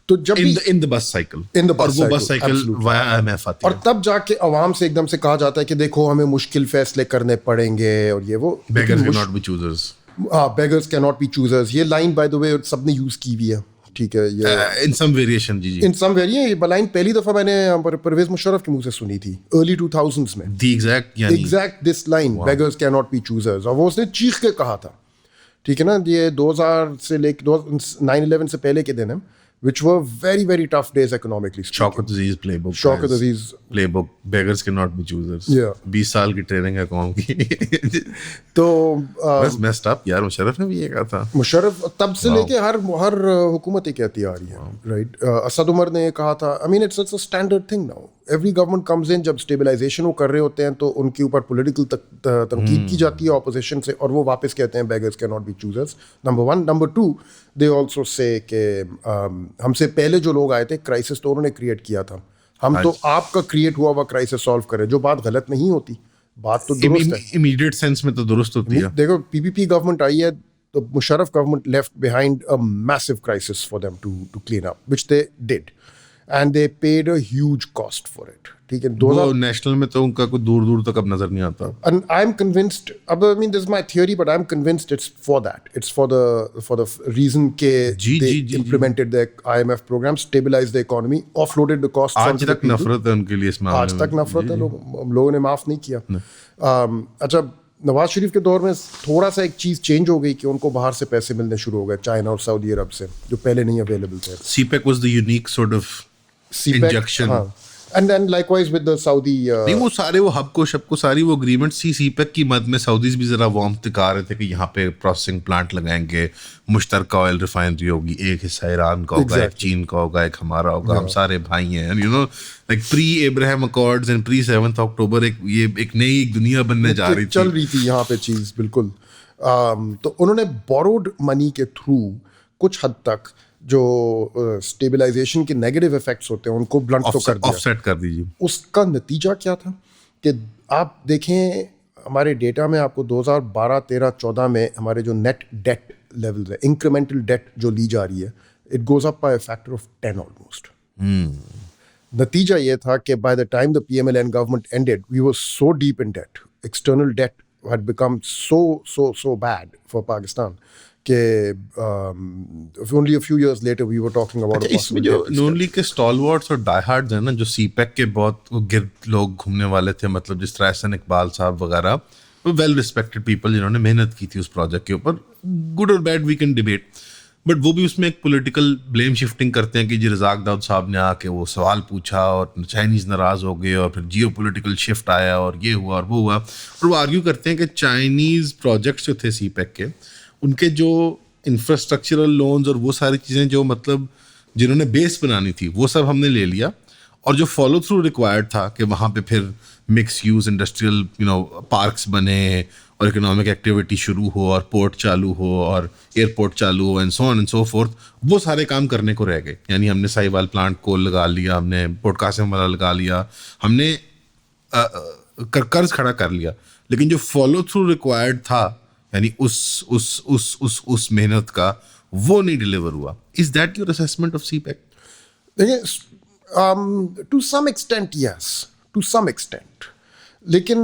तो जब भी in the bus cycle. In the bus और वो cycle, बस साइकिल absolutely. via IMF आती और है. तब जाके अवाम से एकदम से कहा जाता है कि देखो हमें मुश्किल फैसले करने पड़ेंगे और ये वो. Beggars cannot be choosers. Beggars can not be choosers, ये लाइन बाय द वे सबने यूज की हुई है. ठीक है, ये In some variation, जी. इन सम वेरिएंट, ये लाइन पहली दफा मैंने परवेज मुशर्रफ के मुंह से सुनी थी अर्ली 2000s में. The exact यानी exact this line, beggars can not be choosers, और वो उसने चीख के कहा था. ठीक है ना, ये 2000 से लेके 9/11 से पहले के दिन है, which were very very tough days economically speaking. Shock of disease playbook. Shock of guys. disease. Playbook. Beggars cannot be choosers. Yeah. 20 साल की ट्रेनिंग है कौम की. तो बस messed up यार, मुशर्रफ ने भी ये कहा था. मुशर्रफ तब से लेके हर हुकूमत ही कहती आ रही है, राइट. असद उमर ने कहा था. I mean it's a standard thing now. Every government comes in, जब स्टेबलाइजेशन वो कर रहे होते हैं तो उनके ऊपर पॉलिटिकल तनकीद की जाती है ऑपोजिशन से, और वो वापस कहते हैं beggars can not be choosers. Number one. Number two, they also say कि हमसे पहले जो लोग आए थे क्राइसिस तो उन्होंने क्रिएट किया था, हम तो आपका क्रिएट हुआ हुआ क्राइसिस सॉल्व करें. जो बात गलत नहीं होती, बात तो दुरुस्त है. इमीडिएट सेंस में तो दुरुस्त होती है. देखो पीपीपी गवर्नमेंट आई है तो Musharraf government left behind a massive crisis for them to clean up, which they did, and they paid a huge cost for it. ठीक है, वो नेशनल में तो उनका कोई दूर दूर तक अब नजर नहीं आता. and I'm convinced, I mean this is my theory, but I'm convinced it's for that. It's for the reason के they implemented the IMF program, stabilized the economy, offloaded the costs आज onto the तक people. नफरत है उनके लिए इस मामले में. आज तक नफरत है, लोगों ने माफ नहीं किया. अच्छा, नवाज शरीफ के दौर में थोड़ा सा एक चीज चेंज हो गई कि उनको बाहर से पैसे मिलने शुरू हो गए, चाइना और सऊदी अरब से, जो पहले नहीं अवेलेबल थे. CPEC was the unique sort of injection. हाँ. And then likewise with the Saudi नहीं, वो सारे वो हब को शब को सारी वो एग्रीमेंट सी CPEC की मद में सऊदीज भी जरा वार्म दिखा रहे थे कि यहाँ पे प्रोसेसिंग प्लांट लगाएंगे, मुश्तरका ऑयल रिफाइनरी होगी, एक हिस्सा ईरान का होगा, एक चीन का होगा, एक हमारा होगा, हम सारे भाई हैं. You know, like pre Abraham accords and pre 7 अक्टूबर एक नई दुनिया बनने जा रही थी, चल रही थी यहाँ पे चीज. बिल्कुल. तो उन्होंने बोरोड मनी के थ्रू कुछ हद तक जो स्टेबलाइजेशन के नेगेटिव इफेक्ट्स होते हैं उनको ब्लंट तो कर दिया. ऑफसेट कर दीजिए. उसका नतीजा क्या था कि आप देखें हमारे डेटा में, आपको 2012, 13, 14 में हमारे जो नेट डेट लेवल है, इंक्रीमेंटल डेट जो ली जा रही है, it goes up by factor of 10 almost. नतीजा ये था कि by the time the PMLN government ended, we were so deep in debt, external debt had become so bad for Pakistan कि only a few years later we were talking about a इसमें जो नून league के stalwarts और डायहार्ड्स हैं ना, जो CPEC के बहुत गिर्द लोग घूमने वाले थे, मतलब जिस तरह एहसन इकबाल साहब वगैरह, वो वेल रिस्पेक्टेड पीपल जिन्होंने मेहनत की थी उस प्रोजेक्ट के ऊपर, गुड और bad we can debate, but वो भी उसमें एक पॉलिटिकल ब्लेम शिफ्टिंग करते हैं कि जी रज़ाक दाऊद साहब ने आके वो सवाल पूछा और चाइनीज़ नाराज़ हो गए और फिर जियो पोलिटिकल शिफ्ट आया और ये हुआ और वो हुआ. और वो आर्ग्यू करते हैं कि चाइनीज़ प्रोजेक्ट्स जो थे CPEC के, उनके जो इंफ्रास्ट्रक्चरल लोन्स और वो सारी चीज़ें जो मतलब जिन्होंने बेस बनानी थी वो सब हमने ले लिया, और जो फॉलो थ्रू रिक्वायर्ड था कि वहाँ पे फिर मिक्स यूज़ इंडस्ट्रियल पार्क्स बने और इकोनॉमिक एक्टिविटी शुरू हो और पोर्ट चालू हो और एयरपोर्ट चालू हो and so on and so fourth, वो सारे काम करने को रह गए. यानी हमने साहिवाल प्लांट को लगा लिया, हमने पोर्ट कासिम वाला लगा लिया, हमने कर्ज खड़ा कर लिया, लेकिन जो फॉलो थ्रू रिक्वायर्ड था यानी उस मेहनत का, वो नहीं डिलीवर हुआ. Is that your assessment of CPEC? देखिए, to some extent yes, to some extent, लेकिन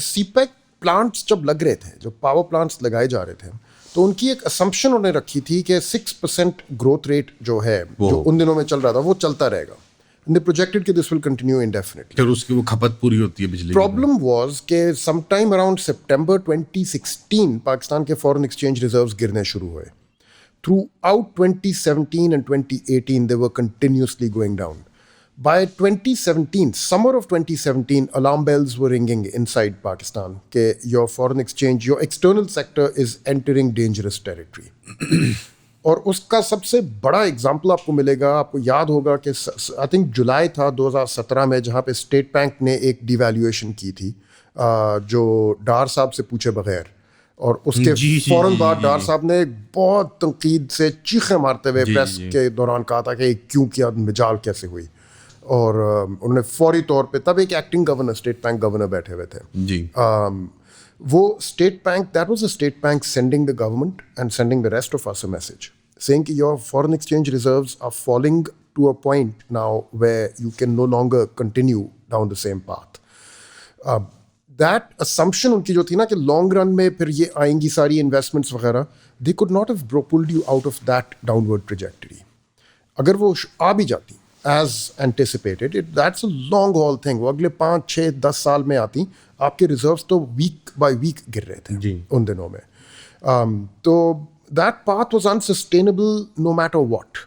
CPEC प्लांट्स जब लग रहे थे, जब पावर प्लांट्स लगाए जा रहे थे, तो उनकी एक असम्पशन उन्होंने रखी थी कि 6% ग्रोथ रेट जो है, जो उन दिनों में चल रहा था, वो चलता रहेगा. And they projected that this will continue indefinitely. फिर उसकी वो खपत पूरी होती है बिजली की. Problem was कि sometime around September 2016 पाकिस्तान के foreign exchange reserves गिरने शुरू हुए. Throughout 2017 and 2018 they were continuously going down. By 2017, summer of 2017, alarm bells were ringing inside Pakistan कि your foreign exchange, your external sector is entering dangerous territory. और उसका सबसे बड़ा example आपको मिलेगा, आपको याद होगा कि आई थिंक जुलाई था 2017 में, जहाँ पे स्टेट बैंक ने एक डिवैल्यूएशन की थी जो डार साहब से पूछे बगैर, और उसके फौरन बाद डार साहब ने बहुत तनकीद से चीखें मारते हुए प्रेस के दौरान कहा था कि क्यों किया, मिजाल कैसे हुई. और उन्होंने फौरी तौर पे, तब एक acting governor, state bank governor बैठे हुए थे जी, वो state bank, that was a state bank sending the government and sending the rest of us a message saying कि your foreign exchange reserves are falling to a point now where you can no longer continue down the same path. That assumption उनकी जो थी ना कि long run में फिर ये आएंगी सारी इन्वेस्टमेंट्स वगैरह, they could not have pulled you out of that downward trajectory. अगर वो आ भी जाती as anticipated, that's a long haul thing. वो अगले 5, 6, 10 साल में आती, आपके रिजर्व्स तो वीक बाय वीक गिर रहे थे उन दिनों में. तो that path was unsustainable no matter what.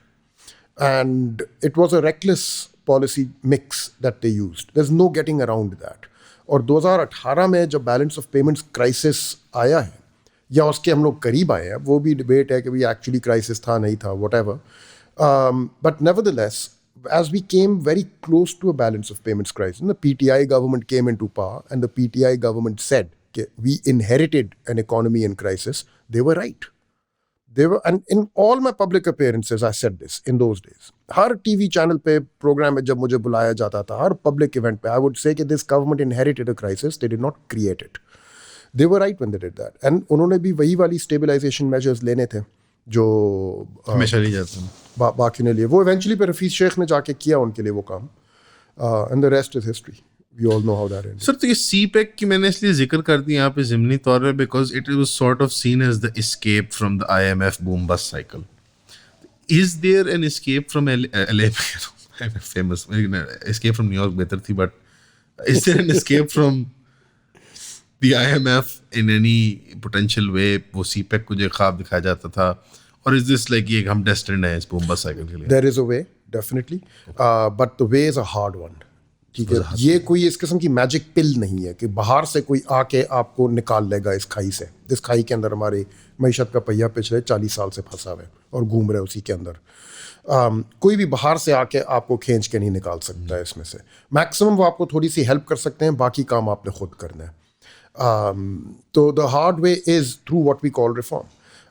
And it was a reckless policy mix that they used. There's no getting around that. और 2018 में जब बैलेंस ऑफ पेमेंट्स क्राइसिस आया है, या उसके हम लोग करीब आए हैं, वो भी डिबेट है कि भाई एक्चुअली क्राइसिस था नहीं था, whatever. But nevertheless, as we came very close to a balance of payments crisis, the PTI government came into power, and the PTI government said that we inherited an economy in crisis. They were right. They were, and in all my public appearances, I said this in those days. Her TV channel पे programme में जब मुझे बुलाया जाता था, हर public event पे, I would say कि this government inherited a crisis. They did not create it. They were right when they did that. And उन्होंने भी वही वाली stabilization measures लेने थे जो हमेशा नहीं जाते हैं. बाकी ने लिए. वो eventually पे रफीक शेख ने जाके किया उनके लिए वो काम. And the rest is history. We all know how that ended. Sir, तो ये CPEC की मैंने इसलिए जिक्र कर दिया यहाँ पे ज़िमनी तौर पे because it was sort of seen as the escape from the IMF boom bust cycle. Is there an escape from LA? Famous escape from New York बेहतर थी, but is there an escape from the IMF in any potential way? वो CPEC को जो ख्वाब दिखाया जाता था, और इज दिस लाइक ये हम डेस्टिन्ड है इस बूम बस्ट साइकिल के लिए? There is a way, definitely, but the way is a hard one. ठीक है, ये कोई इस किस्म की मैजिक पिल नहीं है कि बाहर से कोई आके आपको निकाल लेगा इस खाई से. इस खाई के अंदर हमारी मईशत का पहिया पिछले 40 साल से फंसा हुआ है और घूम रहे उसी के अंदर. कोई भी बाहर से आके आपको खींच के नहीं निकाल सकता है इसमें से. मैक्सिमम वो आपको थोड़ी सी हेल्प कर सकते हैं, बाकी काम आपने खुद करना है. तो the hard way is through what we call reform.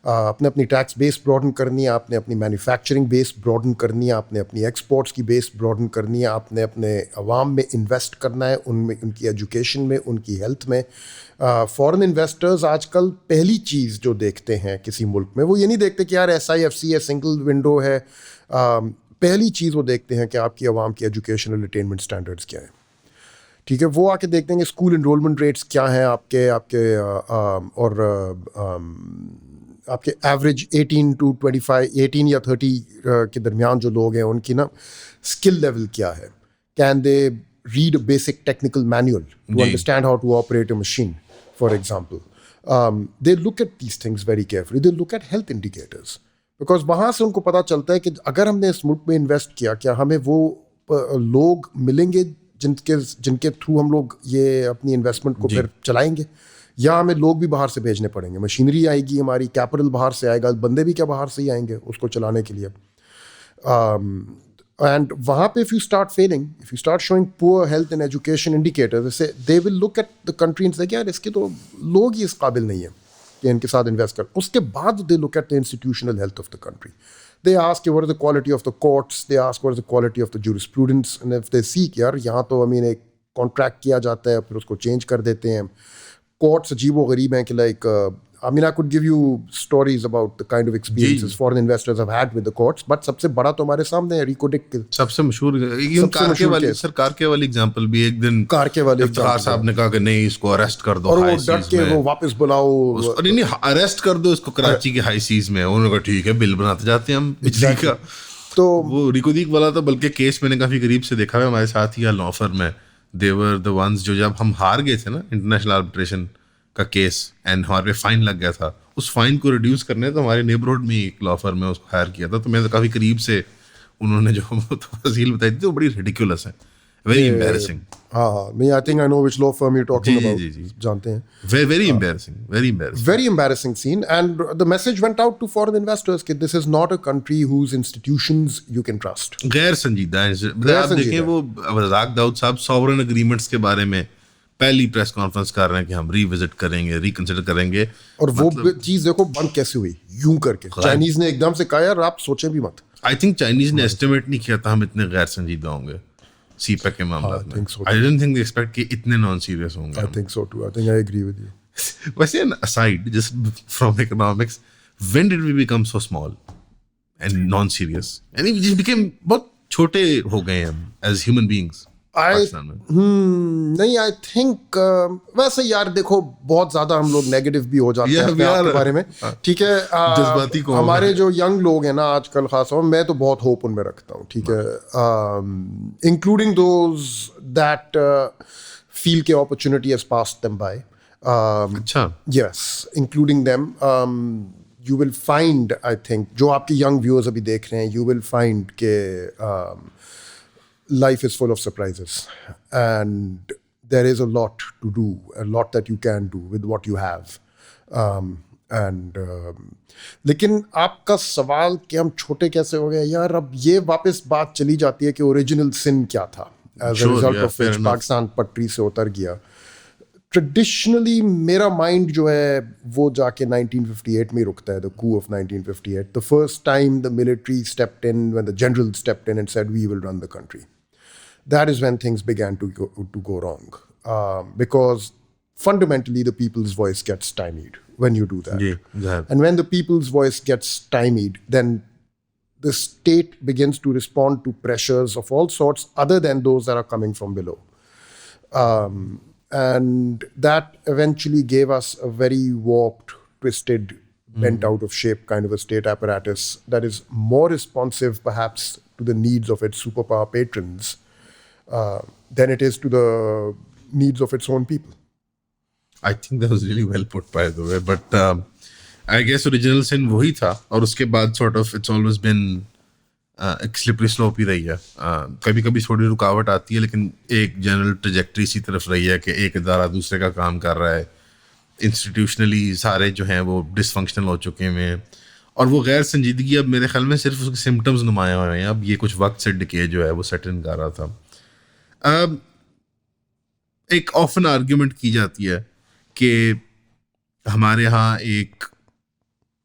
आपने अपनी टैक्स बेस ब्रॉडन करनी है, आपने अपनी मैन्युफैक्चरिंग बेस ब्रॉडन करनी है, आपने अपनी एक्सपोर्ट्स की बेस ब्रॉडन करनी है, आपने अपने अवाम में इन्वेस्ट करना है, उनमें, उनकी एजुकेशन में, उनकी हेल्थ में. फॉरेन इन्वेस्टर्स आजकल पहली चीज़ जो देखते हैं किसी मुल्क में, वो ये नहीं देखते कि यार SIFC है, सिंगल विंडो है. पहली चीज़ वो देखते हैं कि आपकी अवाम की एजुकेशनल अटेनमेंट स्टैंडर्ड्स क्या है. ठीक है, वो आके देखते हैं कि स्कूल इनरोलमेंट रेट्स क्या हैं आपके और आपके एवरेज 18 to 25, 18 या 30 के दरमियान जो लोग हैं, उनकी ना स्किल लेवल क्या है. Can they read a basic technical manual to understand how to operate a machine, for example. They look at these things very carefully. They look at health indicators, because वहाँ से उनको पता चलता है कि अगर हमने इस मुल्क में इन्वेस्ट किया, क्या हमें वो लोग मिलेंगे जिनके थ्रू हम लोग ये अपनी इन्वेस्टमेंट को फिर चलाएंगे, या हमें लोग भी बाहर से भेजने पड़ेंगे. मशीनरी आएगी, हमारी कैपिटल बाहर से आएगा, बंदे भी क्या बाहर से ही आएंगे उसको चलाने के लिए. एंड वहाँ पे if you start failing, if you start showing poor health and education indicators, they will look at the country and say यार इसके तो लोग ही इस काबिल नहीं है कि इनके साथ इन्वेस्ट कर. उसके बाद दे look at the institutional health of the country. They ask what is the quality of the courts, they ask what is the quality of the jurisprudence, and if they see यार यहाँ तो एक contract किया जाता है फिर उसको change कर देते हैं. कोर्ट्स अजीब व गरीब हैं कि like I mean, I could give you stories about the kind of experiences जी। foreign investors have had with the courts, but सबसे बड़ा तो हमारे सामने है रिको डिक सबसे मशहूर सबसे मशहूर केस। कार के वाली एग्जांपल भी एक दिन कार के वाले इफ्तिखार example साहब ने कहा कि नहीं इसको अरेस्ट कर दो और वो हाई डट सीज के में, वो वापस बुलाओ अरे नहीं अरेस्ट कर दो इसको कराची के हाई सीज में। उन्होंने कहा ठीक है बिल बनाते जाते हैं हम बिजली का। तो वो रिकोदीक वाला तो बल्कि केस मैंने काफी करीब से देखा है, हमारे साथ ही लॉ फर्म में देवर द वंस जो जब हम हार गए थे ना इंटरनेशनल आर्बिट्रेशन का केस एंड हमारे पे फाइन लग गया था, उस फाइन को रिड्यूस करने तो हमारे नेबरहुड में एक लॉ फर्म में उसको हायर किया था। तो मैंने काफी करीब से उन्होंने जो तफसील बताई थी वो बड़ी रिडिकुलस है, वेरी एम्बैरेसिंग। हाँ हाँ मैं I think I know which law firm you talking जी, अबाउट, जी, जी। जानते हैं। Very embarrassing, very embarrassing. Very embarrassing scene, and the message went out to foreign investors that this is not a country whose institutions you can trust. गैर संजीदा है। आप संजीदा देखें वो रज़ाक दाऊद साहब सॉवरेन एग्रीमेंट्स के बारे में पहली प्रेस कॉन्फ्रेंस कर रहे हैं कि हम रिविजिट करेंगे, रिकंसिडर करेंगे। और वो चीज देखो बंद कैसे हुई, यूं करके चाइनीज ने एकदम से कहा यार आप सोचें भी मत। आई थिंक चाइनीज ने एस्टिमेट नहीं किया था हम इतने गैर संजीदा होंगे सीपैक के मामला में। think so. I didn't think they expect कि इतने नॉन सीरियस होंगे I हम। think so too. I think I agree with you. वैसे an aside just from economics, when did we become so small and non serious and we just became बहुत छोटे हो गए हम as human beings पाकिस्तान में। नहीं I think वैसे यार देखो बहुत ज्यादा हम लोग नेगेटिव भी हो जाते हैं Yeah, अपने we आप के are. बारे में, ठीक है। जज्बाती कौम हमारे है। जो यंग लोग हैं ना आजकल खास तौर मैं तो बहुत होप उनमें रखता हूँ, ठीक है, इंक्लूडिंग दोज दैट फील के opportunity has passed them by. अच्छा Yes, including them. You will find, I think, जो आपके young viewers अभी देख रहे हैं, you will find कि life is full of surprises and there is a lot to do, a lot that you can do with what you have. लेकिन आपका सवाल कि हम छोटे कैसे हो गए यार, अब ये वापस बात चली जाती है कि ओरिजिनल सिन क्या था as a Sure, result yeah, of fair which enough. Pakistan पटरी से उतर गया। ट्रेडिशनली मेरा माइंड जो है वो जाके 1958 में रुकता है, the coup of 1958, the first time the military stepped in, when the general stepped in and said we will run the country. That is when things began to go wrong, because fundamentally the people's voice gets stymied when you do that. जी ज़ाहिर। And when the people's voice gets stymied, then the state begins to respond to pressures of all sorts other than those that are coming from below. And that eventually gave us a very warped, twisted, bent out of shape kind of a state apparatus that is more responsive perhaps to the needs of its superpower patrons than it is to the needs of its own people. I think that was really well put by the way, but I guess original sin वही था और उसके बाद sort of it's always been एक slippery slope ही रही है। कभी कभी थोड़ी रुकावट आती है लेकिन एक जनरल ट्रेजेक्ट्री इसी तरफ रही है कि एक इदारा दूसरे का काम कर रहा है। इंस्टीट्यूशनली सारे जो हैं वो डिसफंक्शनल हो चुके हैं और वो गैर संजीदगी अब मेरे ख्याल में सिर्फ उसके सिम्टम्स नुमाया हुए हैं। अब ये कुछ वक्त से डिके जो है वो सेट इन कर रहा था। एक ऑफन आर्ग्यूमेंट की जाती है कि हमारे यहाँ एक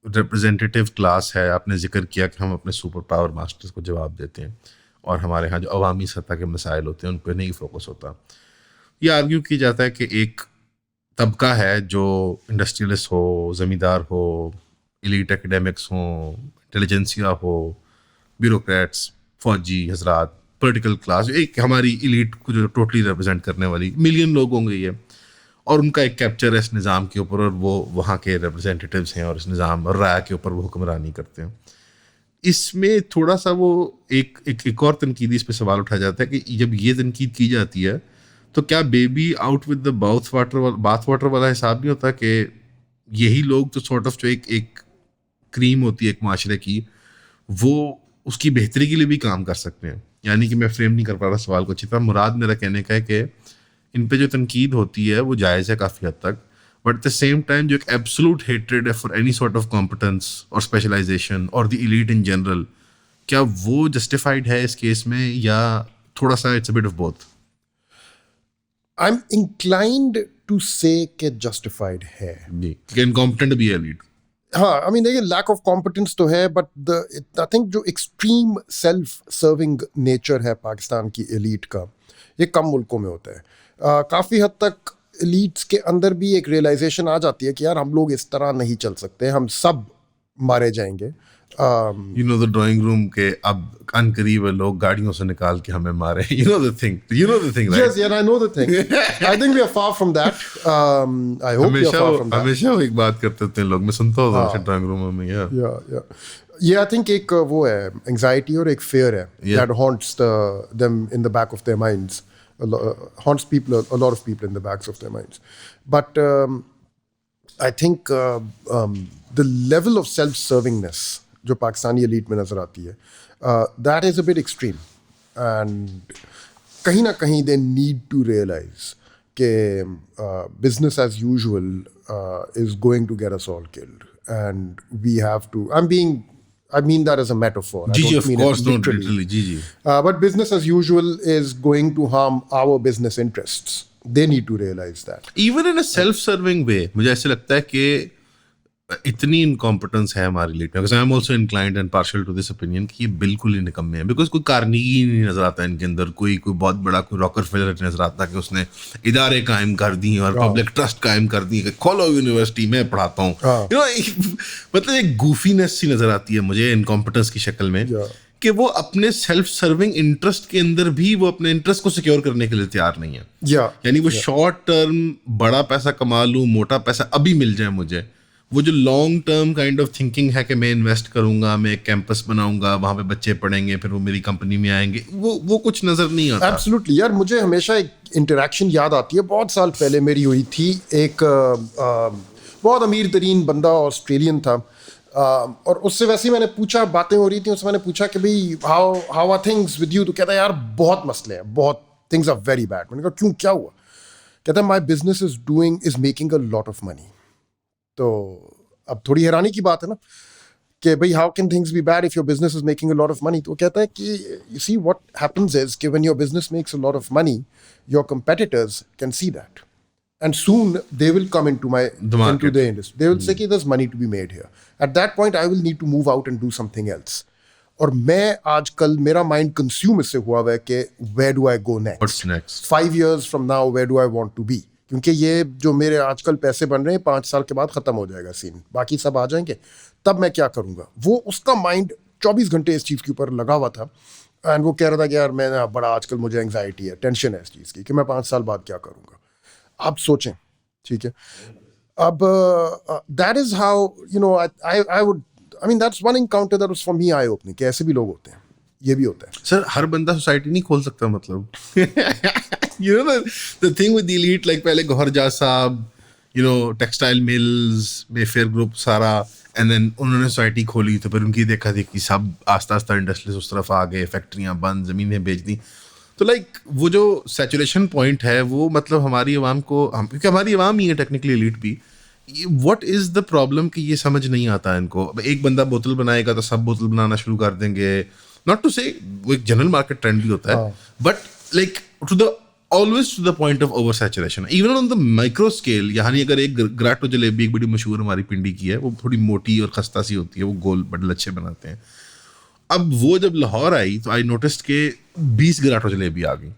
रिप्रेजेंटेटिव क्लास है, आपने जिक्र किया कि हम अपने सुपर पावर मास्टर्स को जवाब देते हैं और हमारे यहाँ जो अवामी सतह के मसाइल होते हैं उन पर नहीं फोकस होता। ये आर्ग्यू की जाता है कि एक तबका है जो इंडस्ट्रियलिस्ट हो, ज़मींदार हो, एलीट एकेडमिक्स हो, इंटेलिजेंसिया हो, ब्यूरोक्रेट्स, फौजी हजरात, पॉलिटिकल क्लास, एक हमारी एलीट को जो टोटली रिप्रेजेंट करने वाली मिलियन लोग होंगे ये, और उनका एक कैप्चर है इस निज़ाम के ऊपर और वो वहाँ के रिप्रेजेंटेटिव्स हैं और इस निज़ाम और राय के ऊपर वो हुक्मरानी करते हैं। इसमें थोड़ा सा वो एक और तनकीदी इस पर सवाल उठाया जाता है कि जब ये तनकीद की जाती है तो क्या baby out with the bath water वाला हिसाब नहीं होता कि यही लोग तो सॉर्ट ऑफ जो एक क्रीम होती है एक माशरे की, वो उसकी बेहतरी के लिए भी काम कर सकते हैं। यानी कि मैं फ्रेम नहीं कर पा रहा सवाल को अच्छी तरह। मुराद मेरा कहने का है कि इन पे जो तनकीद होती है वो जायज़ है काफ़ी हद तक, but at the same time जो एक एब्सोल्यूट हेट्रेड है for any sort of competence और स्पेशलाइजेशन और द एलीट इन जनरल, क्या वो जस्टिफाइड है इस केस में या थोड़ा सा it's a bit of both? I am inclined to say कि जस्टिफाइड है जी, कि इनकॉम्पिटेंट भी है एलीट। हाँ, आई मीन देखिए लैक ऑफ कॉम्पिटेंस तो है, बट आई थिंक जो एक्सट्रीम सेल्फ सर्विंग नेचर है पाकिस्तान की एलीट का, ये कम मुल्कों में होता है। काफ़ी हद तक एलीट्स के अंदर भी एक रियलाइजेशन आ जाती है कि यार हम लोग इस तरह नहीं चल सकते, हम सब मारे जाएंगे. You know the drawing room के अब अनकरीब है, लोग गाड़ियों से निकाल के हमें मारे. You know the thing Yes, yeah, I know the thing. I think we are far from that. I hope we are far from that. हमेशा वो एक बात करते थे लोग, मैं सुनता होता हूँ ड्राइंग रूम में. Yeah, I think एक वो है anxiety और एक fear है that haunts them in the back of their minds. Haunts people, a lot of people in the backs of their minds. But I think the level of self-servingness जो Pakistani elite में नजर आती है, that is a bit extreme. And कहीं ना कहीं they need to realize कि business as usual is going to get us all killed. And we have to, I mean that as a metaphor. I don't of mean course, it don't literally. literally. But business as usual is going to harm our business interests. They need to realize that. Even in a self-serving way, मुझे ऐसे लगता है कि इतनी incompetence है हमारी lead में, because I am also inclined and partial two this opinion कि ये बिल्कुल ही निकम्मे हैं. बिकॉज कोई कार्नेगी नहीं नजर आता इनके अंदर, कोई बहुत बड़ा कोई रॉकरफेलर नजर आता कि उसने इदारे कायम कर दी और पब्लिक ट्रस्ट कायम कर दी कि खोलो यूनिवर्सिटी में पढ़ाता हूँ. यू नो, मतलब एक गूफीनेस सी नजर आती है मुझे इनकॉम्पिटेंस की शक्ल में, कि वो अपने सेल्फ सर्विंग इंटरेस्ट के अंदर भी वो अपने इंटरेस्ट को सिक्योर करने के लिए तैयार नहीं है. यानी वो शॉर्ट टर्म बड़ा पैसा कमा लूँ, मोटा पैसा अभी मिल जाए मुझे, वो जो long term kind of thinking है कि मैं इन्वेस्ट करूंगा, मैं एक कैंपस बनाऊंगा, वहां पे बच्चे पढ़ेंगे, फिर वो मेरी कंपनी में आएंगे, वो कुछ नजर नहीं आता. एब्सोल्युटली यार, मुझे हमेशा एक इंटरेक्शन याद आती है, बहुत साल पहले मेरी हुई थी. एक बहुत अमीर तरीन बंदा ऑस्ट्रेलियन था, और उससे वैसे ही मैंने पूछा, बातें हो रही थी, उससे मैंने पूछा कि भाई how are things with you. तो कहता है यार बहुत मसले हैं, बहुत थिंग्स आर वेरी बैड. मैंने कहा क्यों, क्या हुआ? कहता है my business is making a lot of money. तो अब थोड़ी हैरानी की बात है ना कि भाई how can things be bad if your business is making a lot of money. तो कहता है कि you see what happens is कि when your business makes a lot of money, your competitors can see that and soon they will come into the industry. They will say कि there's money to be made here. At that point I will need to move out and do something else. और मैं आजकल मेरा mind consume इससे हुआ है कि where do I go next? What's next? 5 years from now where do I want to be? क्योंकि ये जो मेरे आजकल पैसे बन रहे हैं 5 साल के बाद ख़त्म हो जाएगा सीन, बाकी सब आ जाएंगे, तब मैं क्या करूँगा? वो उसका माइंड 24 घंटे इस चीज़ के ऊपर लगा हुआ था. एंड वो कह रहा था कि यार मैं बड़ा आजकल मुझे एंग्जाइटी है, टेंशन है इस चीज़ की कि मैं 5 साल बाद क्या करूँगा. आप सोचें, ठीक है. अब that is how you know I mean that's one encounter that was for me I opening कि ऐसे भी लोग होते हैं, ये भी होता है. सर हर बंदा सोसाइटी नहीं खोल सकता, मतलब you know the thing with the elite, like पहले गौहरजाज साहब, you know, textile mills, Mayfair group सारा, एंड देन उन्होंने सोसाइटी खोली, तो फिर उनकी देखा देखी सब आस्ता आस्ता इंडस्ट्रीज उस तरफ आ गए, फैक्ट्रियाँ बंद, ज़मीनें बेच दी. तो लाइक वो जो सैचुरेशन पॉइंट है वो मतलब हमारी आवाम को, क्योंकि हमारी आवाम ही है टेक्निकली एलीट भी, व्हाट इज़ द प्रॉब्लम कि ये समझ नहीं आता इनको. एक बंदा बोतल बनाएगा तो सब बोतल बनाना शुरू कर देंगे. नॉट टू से वो एक जनरल मार्केट ट्रेंड भी होता है, but like to the always to the point of over saturation. Even on the micro scale, यानी अगर एक ग्राटो जलेबी एक बड़ी मशहूर हमारी पिंडी की है, वो थोड़ी मोटी और खस्ता सी होती है, वो गोल बड़े लच्छे बनाते हैं. अब वो जब लाहौर आई तो आई नोटिस्ड के 20 ग्राटो जलेबी आ गई.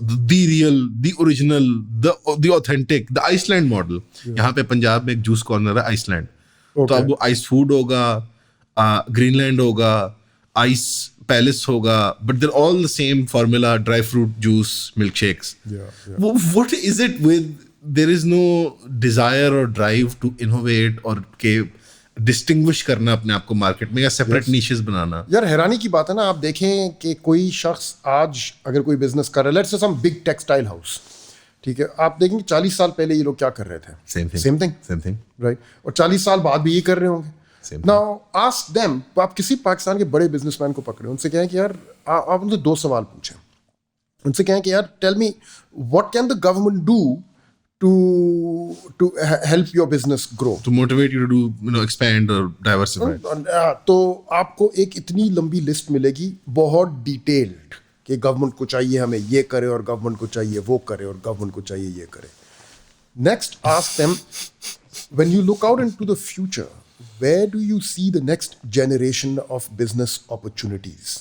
The real, the original, the authentic, the Iceland model. यहाँ पे पंजाब में एक जूस कॉर्नर है आइसलैंड. तो अब वो आइस फूड होगा, ग्रीनलैंड होगा, आइस पैलेस होगा, but there all the same formula, dry fruit juice, milk shakes. What is it with, there is no desire और ड्राइव टू इनोवेट और के डिस्टिंग्विश करना अपने आप को मार्केट में, या सेपरेट नीशेस बनाना. यार हैरानी की बात है ना, आप देखें कि कोई शख्स आज अगर कोई बिजनेस कर रहा है, let's say some big textile house, ठीक है, आप देखेंगे 40 साल पहले ये लोग क्या कर रहे थे, सेम थिंग राइट, और 40 साल बाद भी ये कर रहे होंगे. नाउ आस्क देम, आप किसी पाकिस्तान के बड़े बिजनेसमैन को पकड़े, उनसे कहें कि यार, आप उनसे 2 सवाल पूछें. उनसे कहें कि यार tell me what can the government do to help your business grow, to motivate you to do, you know, expand or diversify. तो आपको एक इतनी लंबी लिस्ट मिलेगी, बहुत डिटेल्ड, कि गवर्नमेंट को चाहिए हमें ये करे, और गवर्नमेंट को चाहिए वो करे, और गवर्नमेंट को चाहिए ये करे. Next ask them, when you look out into the future, where do you see the next generation of business opportunities?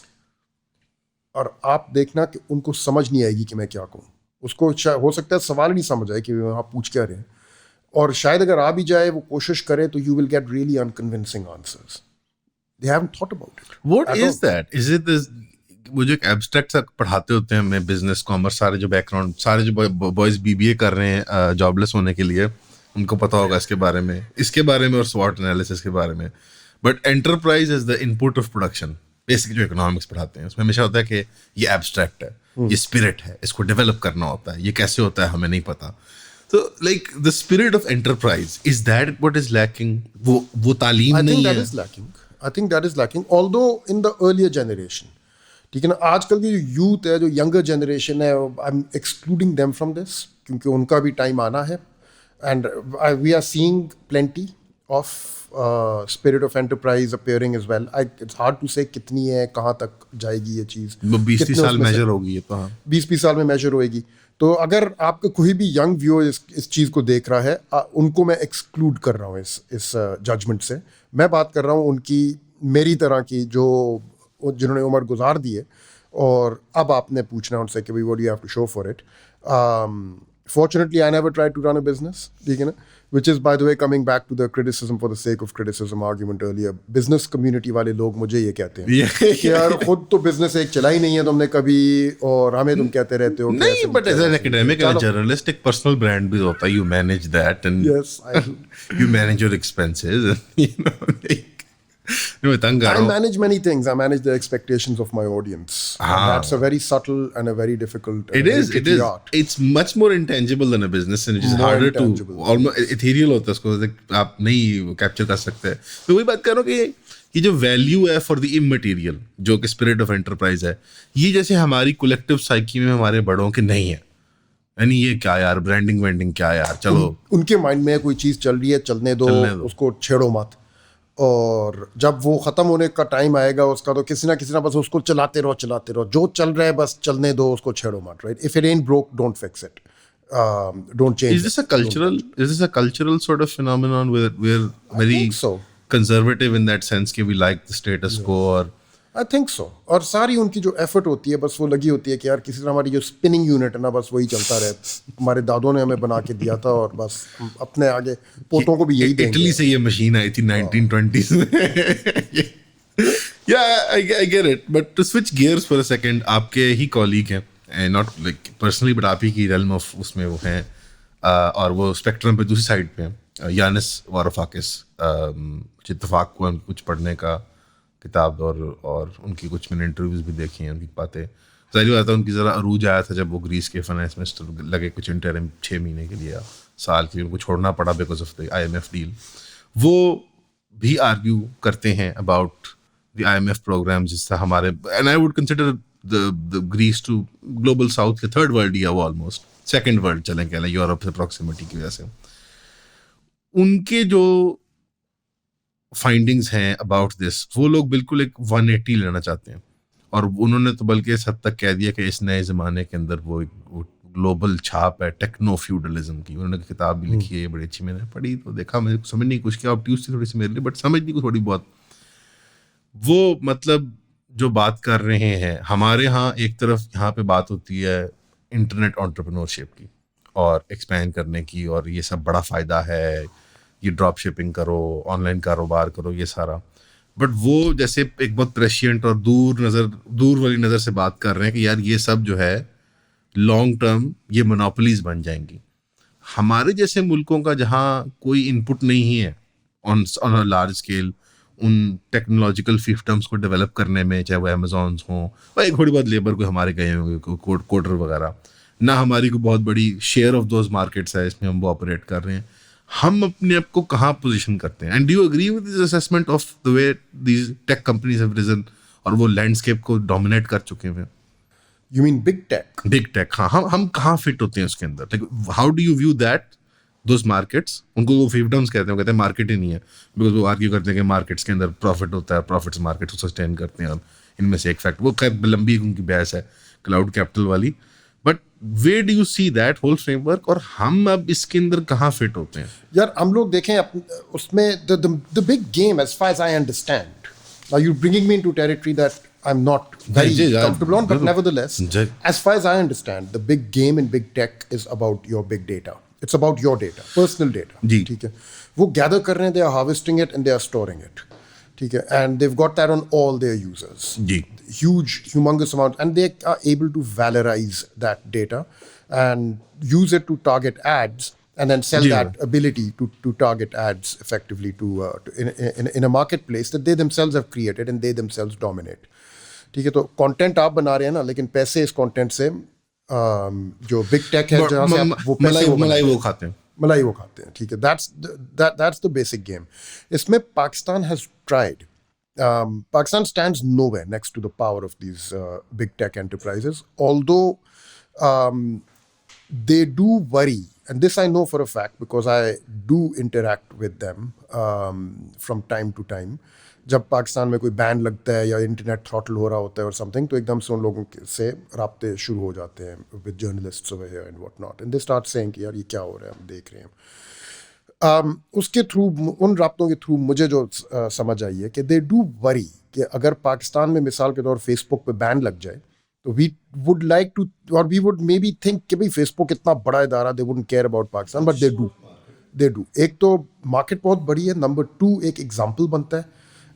और आप देखना कि उनको समझ नहीं आएगी कि मैं क्या कहूँ. उसको हो सकता है सवाल नहीं समझ आए कि वहाँ पूछ क्या रहे हैं, और शायद अगर आ भी जाए वो कोशिश करे तो you will get really unconvincing answers. They haven't thought about it. What is that? Is it this? वो जो एक एब्स्ट्रैक्ट सा पढ़ाते होते हैं हमें, बिजनेस कॉमर्स, सारे जो बैकग्राउंड, सारे जो बॉयज बीबीए कर रहे हैं जॉबलेस होने के लिए, उनको पता होगा इसके बारे में और स्वॉट एनालिसिस के बारे में. But enterprise is the input of production. Basic जो इकोनॉमिक्स पढ़ाते हैं उसमें हमेशा होता है कि ये एब्स्ट्रैक्ट है, ये स्पिरिट है, इसको डेवलप करना होता है, ये कैसे होता है हमें नहीं पता. तो like the spirit of enterprise, is that what is lacking? वो तालीम I नहीं think that है. is lacking. I think that is lacking. Although in the earlier generation, ठीक है ना, आजकल की जो यूथ है, जो यंगर जनरेशन है, I am excluding them from this क्योंकि उनका भी टाइम आना है. And we are seeing plenty of spirit of enterprise appearing as well. It's hard to say कितनी है, कहाँ तक जाएगी ये चीज़. वो 20-30 साल मेजर होगी ये तो. हाँ, 20-20 साल में मेजर होएगी. तो अगर आपका कोई भी यंग व्यूअर इस चीज़ को देख रहा है, उनको मैं एक्सक्लूड कर रहा हूँ इस जजमेंट से. मैं बात कर रहा हूँ उनकी, मेरी तरह की, जो जिन्होंने उम्र गुजार दी है और अब आपने पूछना है उनसे कि भाई what do you have to show for it. Fortunately, I never tried to run a business, ठीक है ना, which is by the way coming back to the criticism for the sake of criticism argument earlier. Business community वाले लोग मुझे ये कहते हैं कि यार खुद तो business एक चला ही नहीं है तुमने कभी, और हमें तुम कहते रहते हो. नहीं, but as an academic and journalist एक पर्सनल ब्रांड भी होता है. You manage that and Yes, you manage your expenses and you know like मैं तंग कर I रहा हूँ. manage many things. I manage the expectations of my audience. And that's a very subtle and a very difficult. It is art. it's much more intangible than a business and it is More harder intangible. to almost ethereal होता है उसको, like, आप नहीं capture कर सकते. तो वही बात कर रहा हूँ कि जो वैल्यू है फॉर द इमटेरियल, जो कि स्पिरिट ऑफ एंटरप्राइज है, ये जैसे हमारी कलेक्टिव साइकी में हमारे बड़ों के नहीं है. यानी ये क्या यार, ब्रांडिंग वेंडिंग क्या यार, चलो उनके माइंड में कोई चीज़ चल रही है, चलने दो, उसको छेड़ो मत. और जब वो ख़त्म होने का टाइम आएगा उसका, तो किसी ना बस उसको चलाते रहो, जो चल रहा है बस चलने दो, उसको छेड़ो मत. Right? If it ain't broke, don't fix it. Don't change. is this a cultural sort of phenomenon where we're very think so. conservative in that sense कि we like the status quo? और I think so. और सारी उनकी जो effort होती है बस वो लगी होती है कि यार किसी तरह हमारी जो स्पिनिंग यूनिट है ना, बस वही चलता रहे. हमारे दादों ने हमें बना के दिया था और बस हम अपने आगे पोतों को भी यही देंगे. इटली से ये मशीन आई थी 1920s में. Yeah, I get it. But to switch gears for a second, आपके ही कॉलीग हैं, not like personally, but आप ही की realm of उसमें वो हैं, और वो स्पेक्ट्रम पे दूसरी साइड पे हैं, यानिस वारोफाकिस. इत्तेफाक को कुछ पढ़ने का किताब और उनकी कुछ मैंने इंटरव्यूज भी देखी हैं, उनकी बातें. जाहिर बात है उनकी ज़रा अरूज आया था जब वो ग्रीस के फाइनेंस मिनिस्टर लगे कुछ इंटरिम 6 महीने के लिए, साल के लिए उनको छोड़ना पड़ा because of the IMF deal. वो भी आर्ग्यू करते हैं अबाउट द IMF प्रोग्राम, जिससे हमारे, and I would consider the Greece to global south के थर्ड वर्ल्ड या वो ऑलमोस्ट सेकेंड वर्ल्ड चलें कह लें, यूरोप से प्रॉक्सिमिटी की वजह से. उनके जो फाइंडिंग्स हैं अबाउट दिस, वो लोग बिल्कुल एक 180 लेना चाहते हैं. और उन्होंने तो बल्कि इस हद तक कह दिया कि इस नए ज़माने के अंदर वो ग्लोबल छाप है टेक्नो फ्यूडलिज्म की. उन्होंने किताब भी लिखी है, बड़ी अच्छी, मैंने पढ़ी तो देखा, मुझे समझ नहीं कुछ क्या, ऑब्ट्यूज थी थोड़ी सी मेरे लिए, बट समझ नहीं कुछ थोड़ी बहुत. वो मतलब जो बात कर रहे हैं, हमारे यहाँ एक तरफ यहाँ पे बात होती है इंटरनेट एंटरप्रेन्योरशिप की और एक्सपैंड करने की, और ये सब बड़ा फ़ायदा है, ये ड्रॉप शिपिंग करो, ऑनलाइन कारोबार करो, ये सारा. बट वो जैसे एक बहुत प्रेशियंट और दूर वाली नज़र से बात कर रहे हैं कि यार ये सब जो है लॉन्ग टर्म ये मोनोपोलीज बन जाएंगी. हमारे जैसे मुल्कों का जहाँ कोई इनपुट नहीं है ऑन अ लार्ज स्केल उन टेक्नोलॉजिकल फिफ्टम्स को डेवलप करने में, चाहे वो अमेजॉन्स हों, और एक थोड़ी बहुत लेबर को हमारे गए होंगे कोडर वगैरह, ना हमारी कोई बहुत बड़ी शेयर ऑफ दोज मार्केट्स है इसमें हम वो ऑपरेट कर रहे हैं. हम अपने आप को कहाँ पोजीशन करते हैं? And do you agree with this assessment of the way these tech companies have risen और वो लैंडस्केप को डोमिनेट कर चुके हैं? You mean big tech? हाँ, हम कहाँ फिट होते हैं उसके अंदर? Like how do you view that those markets? उनको वो फिफ्टम्स कहते हैं, वो कहते हैं मार्केट ही नहीं है, बिकॉज वो आर्ग्यू करते हैं कि मार्केट्स के अंदर प्रॉफिट होता है, प्रॉफिट्स मार्केट को सस्टेन करते हैं, और इनमें से एक फैक्ट, वो खैर लंबी उनकी बहस है क्लाउड कैपिटल वाली. But where do you see that whole framework, और हम अब इसके अंदर कहाँ फिट होते हैं? यार हम लोग देखें उसमें the big game as far as I understand, now you're bringing me into territory that I'm not very Jay, comfortable on, but nevertheless, Jay. as far as I understand, the big game in big tech is about your big data. It's about your data, personal data. जी. ठीक है, वो gather कर रहे हैं, they are harvesting it and they are storing it. ठीक है, and they've got that on all their users. Ji. Huge, humongous amount, and they are able to valorize that data and use it to target ads. And then sell Yeah. that ability to target ads effectively in a marketplace that they themselves have created and they themselves dominate. ठीक है, तो content आप बना रहे हैं ना, लेकिन पैसे इस कंटेंट से जो बिग टेक है जहाँ से आप वो पैसे मलाई वो खाते हैं. मलाई वो खाते हैं. ठीक है, that's the basic game. इसमें Pakistan has tried. Pakistan stands nowhere next to the power of these big tech enterprises, although they do worry. And this I know for a fact because I do interact with them from time to time. जब पाकिस्तान में कोई ban लगता है या internet throttle हो रहा होता है और समथिंग, तो एकदम से उन लोगों से राब्ते शुरू हो जाते हैं with journalists over here and what not, and they start saying कि यार ये क्या हो रहा है, हम देख रहे हैं. उसके थ्रू, उन राब्तों के थ्रू मुझे जो समझ आई है कि दे डू वरी कि अगर पाकिस्तान में मिसाल के तौर फेसबुक पे बैन लग जाए, तो वी वुड लाइक टू, और we would maybe think कि भाई फेसबुक इतना बड़ा इदारा, they wouldn't care about Pakistan, but they do. एक तो मार्केट बहुत बड़ी है, नंबर 2 एक एग्जाम्पल बनता है,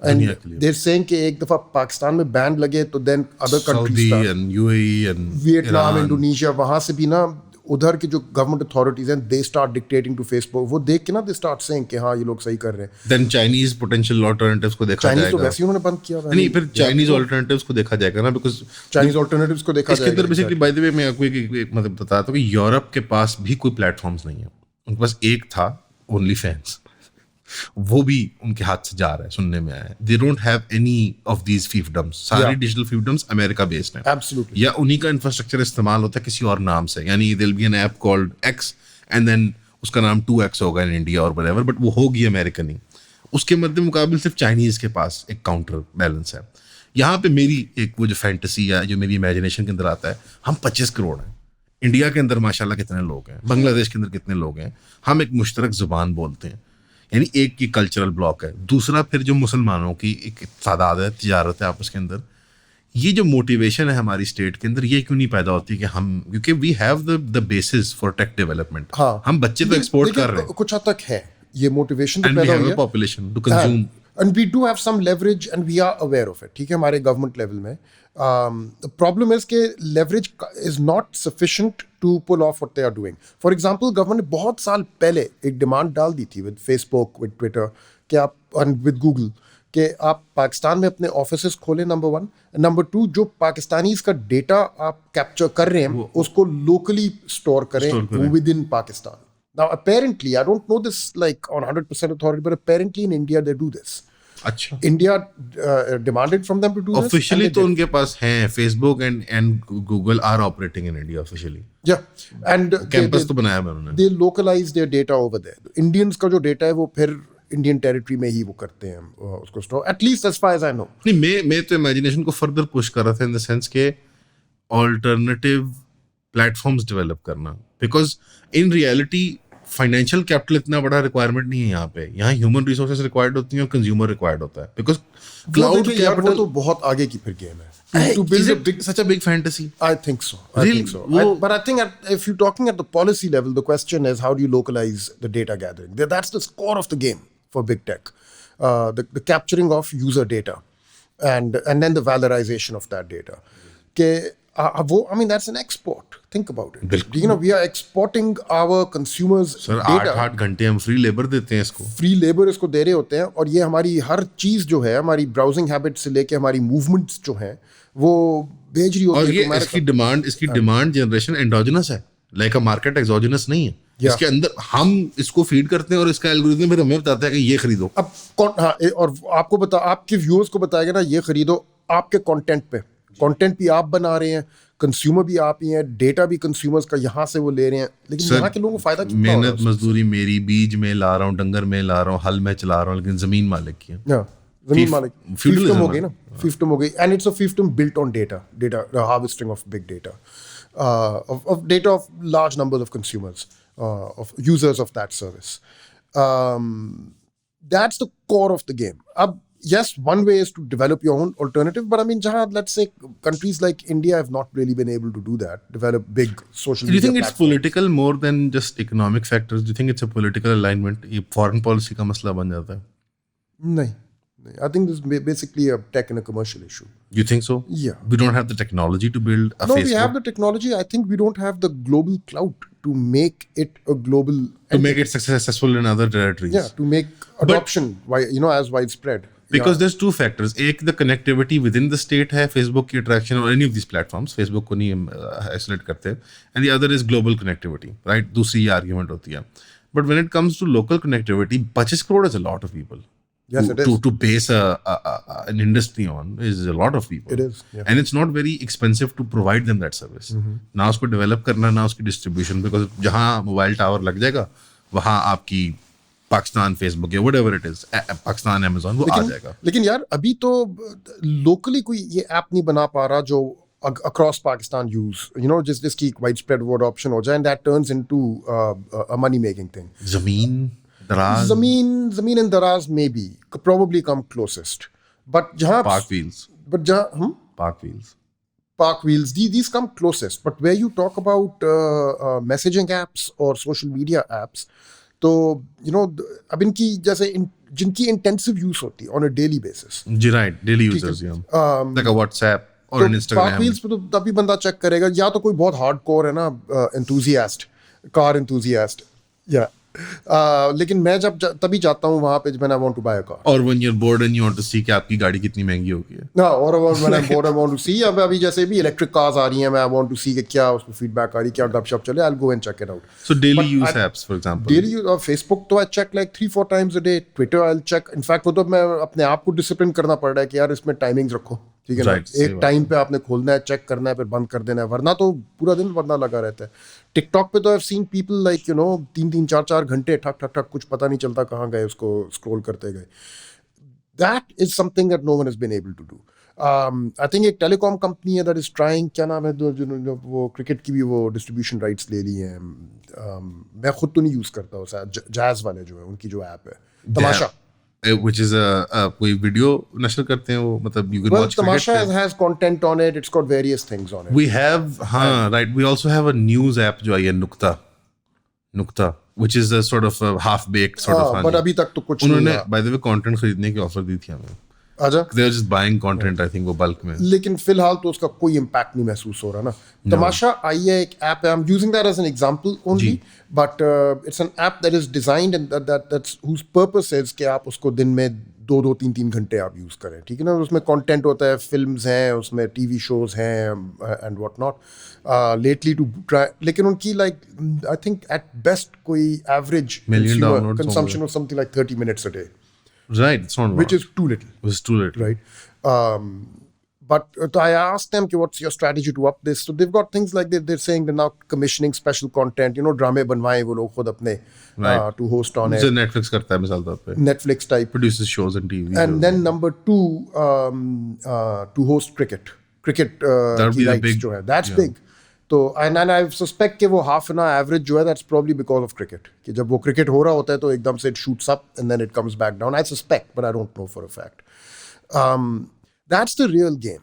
एंड देयर सेइंग कि एक दफा पाकिस्तान में बैन लगे तो then other countries and UAE and Vietnam, Indonesia, वहां से भी ना उधर की जो गवर्नमेंट अथॉरिटीज हैं, they start dictating to Facebook. वो देख के ना दे स्टार्ट सेइंग कि हाँ ये लोग सही कर रहे हैं. देन चाइनीज पोटेंशियल अल्टरनेटिव्स को देखा जाएगा. चाइनीज तो वैसे ही उन्होंने बंद किया है. नहीं, फिर चाइनीज अल्टरनेटिव्स को देखा जाएगा ना, बिकॉज चाइनीज अल्टरनेटिव्स को देखा इसके जाएगा. अंदर बेसिकली बाय द वे मैं आपको एक मतलब बताता हूँ कि यूरोप के पास भी कोई प्लेटफॉर्म्स नहीं है. उनके पास एक था, ओनली फैंस. वो भी उनके हाथ से जा रहा है, सुनने में आया है. They don't have any of these fiefdoms. सारी डिजिटल फीफडम्स अमेरिका बेस्ड हैं. Absolutely. या उन्हीं का इंफ्रास्ट्रक्चर इस्तेमाल होता है किसी और नाम से. यानी there will be an app called X and then उसका नाम 2x होगा इन इंडिया और व्हाटएवर, बट वो होगी अमेरिकन ही. उसके मध्य मुकाबले सिर्फ चाइनीज के पास एक काउंटर बैलेंस है. यहाँ पे मेरी एक वो जो फैंटेसी या जो मेरी इमेजिनेशन के अंदर आता है, हम 25 करोड़ हैं. इंडिया के अंदर माशाल्लाह कितने लोग हैं, बांग्लादेश के अंदर कितने लोग हैं. हम एक मुश्तरक जुबान बोलते हैं, यानी एक की कल्चरल ब्लॉक है. दूसरा फिर जो मुसलमानों की एक तादाद है, तिजारत है आपस के अंदर. ये जो मोटिवेशन है हमारी स्टेट के अंदर, ये क्यों नहीं पैदा होती कि हम, क्योंकि we have the basis for tech development. हाँ, हम बच्चे तो एक्सपोर्ट कर रहे हैं, कुछ हद तक है ये मोटिवेशन तो एंड वी पैदा हैव हुई अ है. Population to consume. And we do have some leverage and we are aware of it. ठीक है, हमारे गवर्नमेंट लेवल में the problem is कि leverage is not sufficient to pull off what they are doing. For example, government ने बहुत साल पहले एक डिमांड डाल दी थी with Facebook, with Twitter, कि आप, and with Google, कि आप पाकिस्तान में अपने ऑफिसेस खोलें, नंबर 1. नंबर 2, जो पाकिस्तानीज का डेटा आप कैप्चर कर रहे हैं उसको लोकली स्टोर करें with in Pakistan. Now, apparently, I don't know this like on 100% authority, but apparently in India they do this. अच्छा, India demanded from them to do this. Officially and they तो did. उनके पास हैं. Facebook and Google are operating in India officially. Yeah, and campus तो बनाया है उन्होंने. they localize their data over there. Indians का जो डेटा है वो फिर इंडियन टेरिटरी में ही वो करते हैं उसको store, at least as far as I know. नहीं, मैं तो इमेजिनेशन को फर्दर पुश कर रहा था इन द सेंस के ऑल्टरनेटिव प्लेटफॉर्म्स डेवलप करना, because in reality financial capital इतना बड़ा रिक्वायरमेंट नहीं है यहाँ पे. यहाँ ह्यूमन रिसोर्सेज रिक्वायर्ड होती हैं और कंज्यूमर रिक्वायर्ड होता है, बिकॉज क्लाउड वो कैपिटल तो बहुत आगे की फिर गेम है. To build a big, such a big fantasy. I think so. I Really? think so. But I think if you're talking at the policy level, the question is how do you localize the data gathering? That's the core of the game for big tech. The capturing of user data and then the valorization of that data. I mean, that's an export. Think about it. You know, we are exporting our consumers' sir data. 8 घंटे हम free labour देते हैं इसको. Free labour इसको दे रहे होते हैं, और ये हमारी हर चीज़ जो है, हमारी ब्राउजिंग हैबिट से लेके हमारी मूवमेंट्स जो हैं, वो भेज रही होती और है. ये इसकी डिमांड जनरेशन एंडोजेनस है, लाइक अ मार्केट एक्सोजेनस नहीं है. इसके अंदर हम इसको फीड करते हैं और इसका एल्गोरिथम फिर हमें बताता है कि ये खरीदो. अब हाँ, और आपके व्यूअर्स को बताएगा ना ये खरीदो आपके कंटेंट पे. कंटेंट भी आप बना रहे हैं, कंज्यूमर भी आप ही हैं, डेटा भी कंज्यूमर्स का यहाँ से वो ले रहे हैं, लेकिन यहाँ के लोगों को फायदा कितना हो रहा है मेहनत मजदूरी मेरी, बीज में ला रहा हूँ, डंगर में ला रहा हूँ, हल में चला रहा हूँ, लेकिन जमीन मालिक की है. जमीन मालिक feudalism हो गई ना, fiefdom हो गई, and it's a fiefdom built on data harvesting of big data, of data of large numbers of consumers, of users of that service. That's the core of the game. अब yes, one way is to develop your own alternative, but I mean, jahan, let's say countries like India have not really been able to do that, develop big social Do you media think it's platforms. political more than just economic factors? Do you think it's a political alignment? ये foreign policy का मसला बन जाता है. नहीं. I think this is basically a tech and a commercial issue. You think so? Yeah. We don't have the technology to build a No, Facebook. we have the technology. I think we don't have the global clout to make it a global. To make it successful in other territories. Yeah, to make adoption, as widespread. Because there's two factors. एक, the connectivity within the state है, Facebook की attraction or any of these platforms. Facebook को नहीं हम isolate करते. And the other is global connectivity, right? दूसरी ये argument होती है. But when it comes to local connectivity, 25 crore is a lot of people. Yes, it is. To base an industry on is a lot of people. It is, yeah. And it's not very expensive to provide them that service. ना उसको develop करना, ना उसकी distribution. Because जहाँ mobile tower लग जाएगा, वहाँ आपकी पाकिस्तान फेसबुक या whatever it is, Pakistan Amazon वो आ जाएगा. लेकिन यार अभी तो लोकली कोई ये ऐप नहीं बना पा रहा जो across Pakistan use, जिसकी widespread वो adoption हो जाए, and that turns into a money making thing. ज़मीन दराज, Zameen and Daraz maybe probably come closest, but जहाँ Park Wheels, but जहाँ Park Wheels. Park Wheels, these come closest. But where you talk about messaging apps or social media apps, तो अब इनकी जैसे जिनकी intensive use होती है on a daily basis. Ji right, daily users yeah. Like a WhatsApp or an Instagram. Park Wheels पे तो तभी बंदा चेक करेगा या तो कोई बहुत hardcore है ना enthusiast, car enthusiast, yeah. लेकिन मैं जब तभी जाता हूँ वहाँ पे when I want to buy a car. Or when you're bored and you want to see कि आपकी गाड़ी कितनी महंगी होगी है. ना और when I'm bored I want to see, अभी जैसे भी electric cars आ रही हैं, मैं I want to see कि क्या उसमें feedback आ रही है, क्या गपशप चले, I'll go and check it out. So daily use apps for example. Daily use of Facebook तो I check like 3-4 times a day. Twitter I'll check. In fact वो तो मैं अपने आप को discipline करना पड़ रहा है कि यार इसमें timings रखो, ठीक है ना, एक टाइम पे आपने खोलना है, चेक करना है, फिर बंद कर देना है, वरना तो पूरा दिन वरना लगा रहता है. टिकटॉक पे तो I have seen people like 3-3 4-4 घंटे ठक ठक ठक कुछ पता नहीं चलता कहाँ गए, उसको स्क्रॉल करते गए. That is something that no one has been able to do. I think एक टेलीकॉम कंपनी है दैट इज ट्राइंग, क्या नाम है, जो वो क्रिकेट की भी वो डिस्ट्रीब्यूशन राइट्स ले ली हैं. मैं खुद तो नहीं यूज़ करता हूँ, जैज वाले जो है उनकी जो ऐप है तमाशा, which is कोई वीडियो नशर करते हैं वो, मतलब you can watch Tamasha has content on it. It's got various things on it. We have right, we also have a news app जो आई है नुक्ता, which is a sort of a half baked sort of. but अभी तक तो कुछ उन्होंने by the way content खरीदने की ऑफर दी थी हमें. आजा. They are just buying content I think वो बल्क में. लेकिन फिलहाल तो उसका कोई इम्पैक्ट नहीं महसूस हो रहा ना. तमाशा आई है एक ऐप है, I am using that as an example only, but it's an app that is designed and that's whose purpose is कि आप उसको दिन में 2-3 घंटे आप यूज करें, ठीक है ना. उसमें कंटेंट होता है, फिल्म्स हैं उसमें, टीवी शोज हैं and what not. Lately to try, लेकिन उनकी like I think at best कोई average consumption of something like 30 minutes a day. Right, it's not which is too little. It's too little, right? But I asked them, what's your strategy to up this? So they've got things like they're saying they're now commissioning special content. ड्रामे बनवाएं वो लोग खुद अपने to host on it. जैसे Netflix करता है मिसाल तौर पे. Netflix type produces shows and TV. And then number 2, to host cricket की rights जो है, that's big. तो and I suspect कि वो half an hour average जो है, that's probably because of cricket. कि जब वो cricket हो रहा होता है तो एकदम से it shoots up and then it comes back down. I suspect, but I don't know for a fact. That's the real game.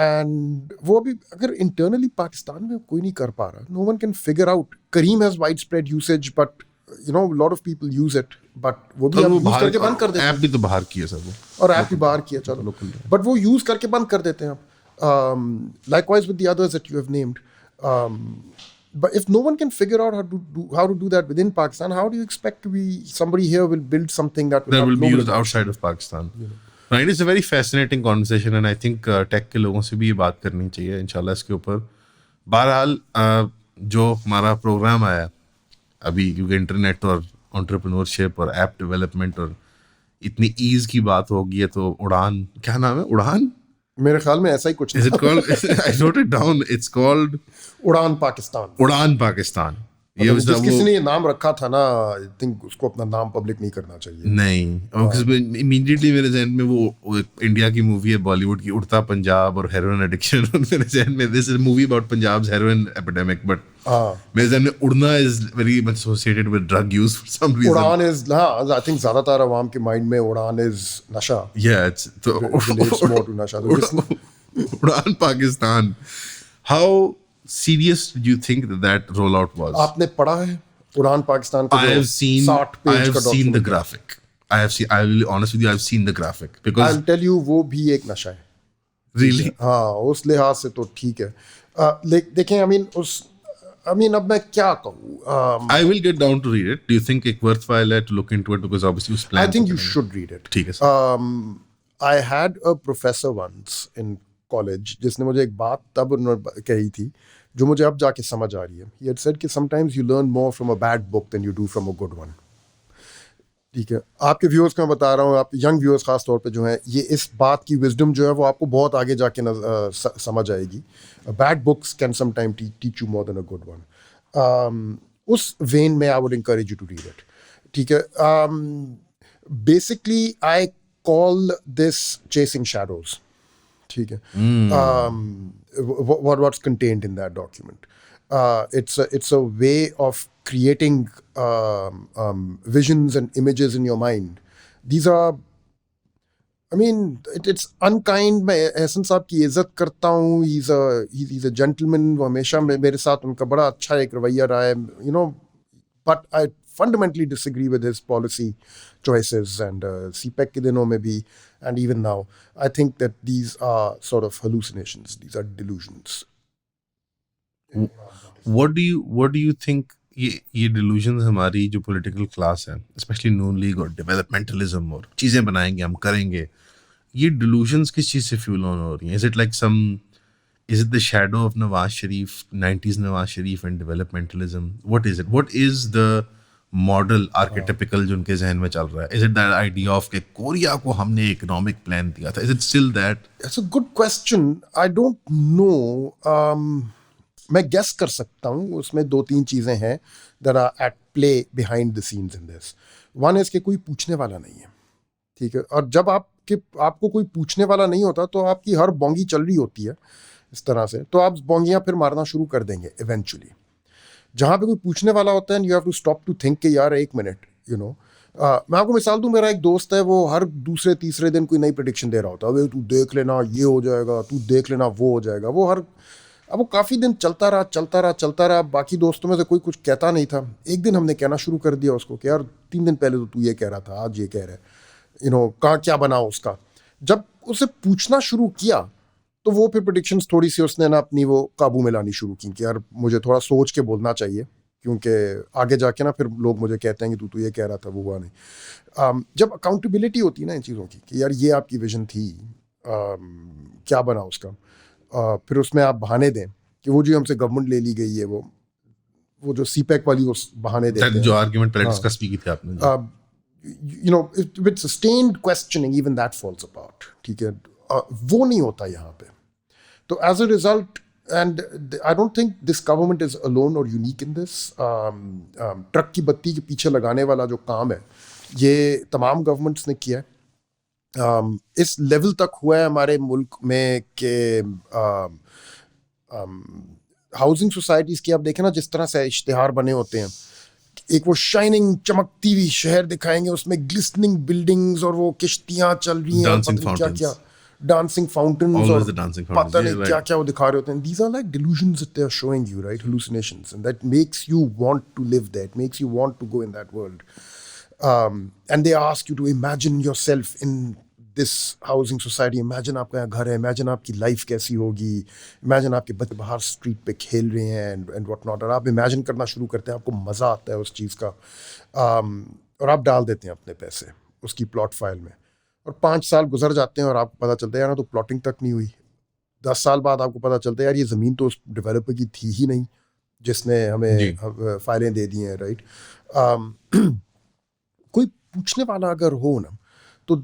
And वो अभी अगर internally पाकिस्तान में कोई नहीं कर पा रहा, no one can figure out. Kareem has widespread usage, but a lot of people use it. But वो भी हम use करके बंद कर देते हैं. ऐप भी तो बाहर किया सब वो. और ऐप भी बाहर किया, चलो. But वो use करके बंद कर देते हैं आप. Likewise with the others that you have named. But if no one can figure out how to do that within Pakistan, how do you expect somebody here will build something that will be used outside of Pakistan? Right, it's a very fascinating conversation and I think tech के लोगों से भी ये बात करनी चाहिए इंशाल्लाह इसके ऊपर. बहरहाल जो हमारा प्रोग्राम आया अभी, क्योंकि इंटरनेट और एंटरप्रेन्योरशिप और ऐप डेवलपमेंट और इतनी ईज की बात होगी है, तो उड़ान, क्या नाम है, उड़ान, मेरे ख्याल में ऐसा ही कुछ. Is it called? I wrote it down. It's called उड़ान पाकिस्तान. उड़ान पाकिस्तान. ये मतलब was जिस वो किसी ने ये नाम रखा था ना, आई थिंक उसको अपना नाम पब्लिक नहीं करना चाहिए। नहीं, और इमीडिएटली मेरे जहन में वो एक इंडिया की मूवी है बॉलीवुड की, उड़ता पंजाब और हेरोइन एडिक्शन, और मेरे जहन में this is movie about Punjab heroin epidemic, but हाँ, मेरे जहन में उड़ना is very much associated with drug use for some reason. Udaan is, हाँ, आई थिंक ज्यादातर अवाम के माइंड में उड़ान इज नशा, या इट्स तो रिलेट्स मोर टू नशा। तो जिसने उड़ान Pakistan, how serious do you think that roll out was? आपने पढ़ा है उड़ान पाकिस्तान का I जो have seen 60 I page have का seen the document? graphic. I will be honest with you, I've seen the graphic I because will tell you, वो भी एक नशा है। really हाँ, उस लिहाज से तो ठीक है। देखें, आई मीन अब मैं क्या कहूँ, I will get down to read it. Do you think it's worthwhile to look into it because obviously उस आई plan थिंक को यू करेंगे? Should read it. ठीक है sir. I had a professor once in college जिसने मुझे एक बात तब उन्होंने कही थी जो मुझे अब जाके समझ आ रही है। ही हैड सेड कि sometimes you learn more from a bad book than you do from a good one. ठीक है, आपके व्यूअर्स को मैं बता रहा हूँ, आप यंग व्यूअर्स खास तौर पे जो हैं, ये इस बात की विजडम जो है वो आपको बहुत आगे जाके समझ आएगी। Bad books can sometime teach you more than a good one. उस वेन में I would encourage you to read it. ठीक है, basically I call this chasing shadows. ठीक है, what's contained in that document. It's a way of creating visions and images in your mind. These are, I mean, it's unkind. मैं एहसन साहब की इज्जत करता हूँ, he's a gentleman, वो हमेशा मेरे साथ उनका बड़ा अच्छा एक रवैया रहा है, you know, but I fundamentally disagree with his policy choices, and CPEC के दिनों में भी, and even now I think that these are sort of hallucinations, these are delusions. What do you think ये delusions हमारी जो political class है, especially नून league और developmentalism और चीजें बनाएंगे हम करेंगे, ये delusions किस चीज से fuel on हो रही हैं? Is it the shadow of Nawaz Sharif, 90s Nawaz Sharif and developmentalism? What is it? What is the model archetypical जो उनके जहन में चल रहा है? Is it that idea of कि कोरिया को हमने economic plan दिया था? Is it still that? That's a good question. I don't know. मैं guess कर सकता हूँ, उसमें 2-3 चीज़ें हैं that are at play behind the scenes in this. One is कि कोई पूछने वाला नहीं है, ठीक है, और जब आपको कोई पूछने वाला नहीं होता तो आपकी हर बोंगी चल रही होती है इस तरह से, तो आप बोंगियाँ फिर मारना शुरू कर देंगे इवेंचुअली। जहाँ पे कोई पूछने वाला होता है, you have to stop to think कि यार एक मिनट, यू नो। मैं आपको मिसाल दूं, मेरा एक दोस्त है, वो हर दूसरे तीसरे दिन कोई नई प्रेडिक्शन दे रहा होता है, तू देख लेना ये हो जाएगा, तू देख लेना वो हो जाएगा। अब वो काफ़ी दिन चलता रहा। बाकी दोस्तों में से कोई कुछ कहता नहीं था। एक दिन हमने कहना शुरू कर दिया उसको कि यार 3 दिन पहले तो तू ये कह रहा था, आज ये कह रहा है, यू नो, कहाँ क्या बना उसका। जब उसे पूछना शुरू किया तो वो फिर प्रेडिक्शंस थोड़ी सी उसने ना अपनी वो काबू में लानी शुरू की कि यार मुझे थोड़ा सोच के बोलना चाहिए, क्योंकि आगे जाके ना फिर लोग मुझे कहते हैं कि तू ये कह रहा था, वो हुआ नहीं। जब अकाउंटेबिलिटी होती है ना इन चीज़ों की कि यार ये आपकी विजन थी, क्या बना उसका, फिर उसमें आप बहाने दें कि वो जो हमसे गवर्नमेंट ले ली गई है, वो जो CPEC वाली उस बहाने देते हैं, जो आर्ग्यूमेंट पहले डिस्कस भी की थी आपने, you know, with sustained questioning, even that falls apart. ठीक है, वो नहीं होता यहाँ पे। तो as a result, and I don't think this government is alone or unique in this. Truck की बत्ती के पीछे लगाने वाला जो काम है, ये तमाम गवर्नमेंट्स ने किया है। इस लेवल तक हुआ है हमारे मुल्क में कि हाउसिंग सोसाइटीज़ की आप देखें ना, जिस तरह से इश्तिहार बने होते हैं, एक वो शाइनिंग चमकती हुई शहर दिखाएंगे, उसमें ग्लिस्टनिंग बिल्डिंग्स और वो किश्तियां चल रही हैं, क्या डांसिंग फाउंटेन्स और पता नहीं क्या क्या वो दिखा रहे होते हैं। These are like delusions that they are showing you, right, hallucinations, and that makes you want to live there, it makes you want to go in that world. And they ask you to imagine yourself in this housing society. Imagine आपका यहाँ घर है, imagine आपकी life कैसी होगी, imagine आपके बच्चे बाहर स्ट्रीट पे खेल रहे हैं and what not, और आप imagine करना शुरू करते हैं, आपको मज़ा आता है उस चीज़ का, और आप डाल देते हैं अपने पैसे उसकी प्लॉट फाइल में, और 5 साल गुजर जाते हैं और आपको पता चलता है यार तो प्लॉटिंग तक नहीं हुई। 10 साल बाद आपको पता चलता है यार ये ज़मीन तो उस डेवलपर की थी ही नहीं जिसने हमें फाइलें दे दी हैं, राइट। कोई पूछने वाला अगर हो ना, तो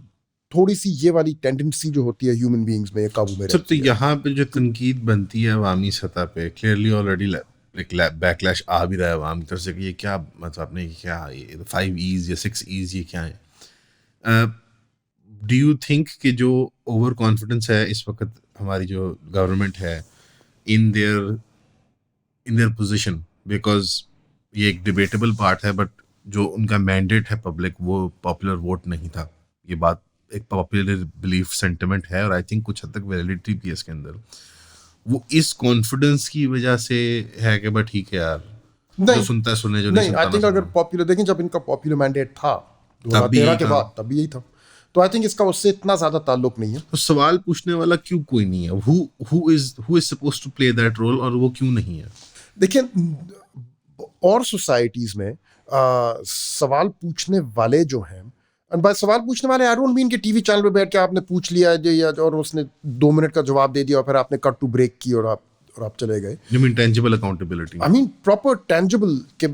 थोड़ी सी ये वाली टेंडेंसी जो होती है ह्यूमन बीइंग्स में, काबू में रहती है। तो यहाँ पे जो तनकीद बनती है अवामी सतह पे, क्लियरली ऑलरेडी एक बैकलैश आ भी रहा है आवाम की तरफ से कि ये क्या, मतलब आपने क्या, ये 5 E's या 6 E's ये क्या है? डू यू थिंक कि जो ओवर कॉन्फिडेंस है इस वक्त हमारी जो गवर्नमेंट है इन देयर पोजीशन, बिकॉज ये एक डिबेटेबल पार्ट है, बट जो उनका मैंडेट है पब्लिक, वो पॉपुलर वोट नहीं था, ये बात एक पॉपुलर बिलीफ सेंटिमेंट है, और आई थिंक कुछ हद तक वैलिडिटी भी है इसके अंदर, वो इस कॉन्फिडेंस की वजह से है कि बस ठीक है यार, जो नहीं सुनता है सुने, जो नहीं नहीं, सुनता आई ना थिंक अगर सुने। पॉपुलर देखें, जब इनका पॉपुलर मैंडेट था तब भी 2013 यही के था। बाद, तब भी यही था। तो आई थिंक इसका उससे इतना ज्यादा ताल्लुक नहीं है। तो सवाल पूछने वाला क्यों कोई नहीं है? Who is supposed to play that role, और वो क्यों नहीं है? देखिए, और सोसाइटीज में सवाल पूछने वाले जो हैं, एंड बाय सवाल पूछने वाले आई डोंट मीन कि टीवी चैनल पे बैठ के आपने पूछ लिया है या और उसने 2 मिनट का जवाब दे दिया और फिर आपने कट टू ब्रेक की और आप चले गए। You mean tangible accountability? I mean, proper, tangible, कि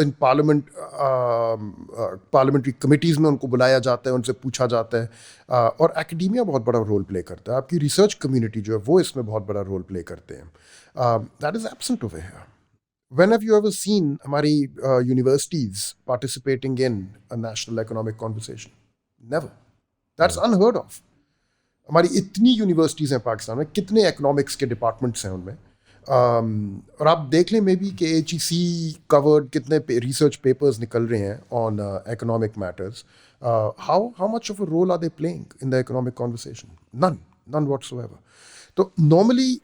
in parliament, parliamentary committees में उनको बुलाया जाता है, उनसे पूछा जाता है, और एकेडमिया बहुत बड़ा रोल प्ले करता है, आपकी रिसर्च कम्युनिटी जो है वो इसमें बहुत बड़ा रोल प्ले करते हैं। That is absent over here. When have you ever seen हमारी universities participating in a national economic conversation? Never. That's unheard of. हमारी इतनी यूनिवर्सिटीज़ हैं पाकिस्तान में, कितने इकोनॉमिक्स के डिपार्टमेंट्स हैं उनमें, और आप देख लें मे बी कि HEC कवर्ड कितने रिसर्च पेपर्स निकल रहे हैं on economic matters. How much of a role are they playing in the economic conversation? None whatsoever. तो normally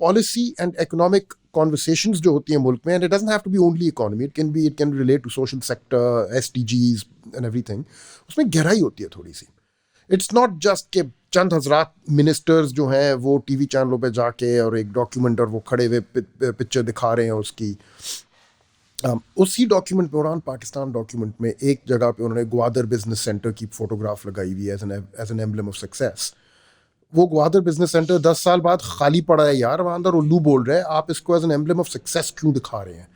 policy and economic conversations जो होती हैं मुल्क में, and it doesn't have to be only economy, it can relate to social sector, SDGs and everything, उसमें गहराई होती है थोड़ी सी। इट्स नॉट जस्ट कि चंद हजरात मिनिस्टर्स जो हैं वो टीवी चैनलों पे जाके और एक डॉक्यूमेंट और वो खड़े हुए पिक्चर दिखा रहे हैं उसकी। उसी डॉक्यूमेंट में, उड़ान पाकिस्तान डॉक्यूमेंट में, एक जगह पे उन्होंने ग्वादर बिजनेस सेंटर की फोटोग्राफ लगाई हुई है as an emblem of success. वो ग्वादर बिजनेस सेंटर 10 साल बाद खाली पड़ा है यार, वहाँ अंदर उल्लू बोल रहे हैं, आप इसको as an emblem of success क्यों दिखा रहे हैं?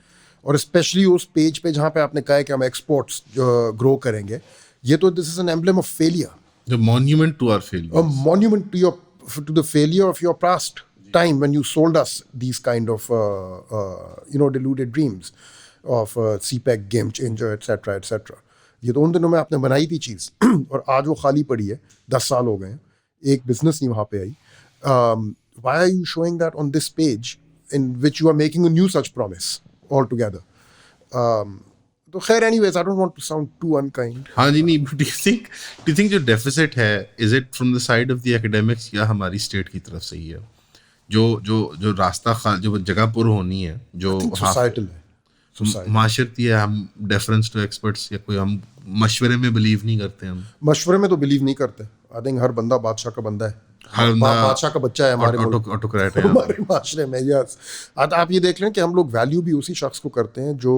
और स्पेशली उस पेज पे जहाँ पे आपने कहा है कि हम एक्सपोर्ट्स ग्रो करेंगे, ये तो this is an emblem of failure, the monument to our a failure. monument to the failure of your past time when you sold us these kind of deluded dreams of CPEC, game changer, etc etc। ये तो उन दिनों में आपने बनाई थी चीज़ और आज वो खाली पड़ी है, 10 साल हो गए हैं, एक बिजनेस नहीं वहाँ पे आई। Why are you showing that on this page in which you are making a new such promise altogether? तो खैर, anyways, I don't want to sound too unkind. हाँ जी, नहीं, डू थिंक जो डेफिसिट है, is it from the side of the academics या हमारी state की तरफ से ही है? जो रास्ता जो जगह पुर होनी है, जो Societal है, माशरती है, हम डेफरेंस टू एक्सपर्ट्स या कोई हम मशवरे में बिलीव नहीं करते, हम मशवरे में तो बिलीव नहीं करते। आई थिंक हर बंदा बादशाह का बंदा है, हर बंदा बादशाह का बच्चा है हमारे मुल्क, ऑटोक्रेट है। हमारे माशरे में। यस, आप ये देख लें कि हम लोग वैल्यू भी उसी शख्स को करते हैं जो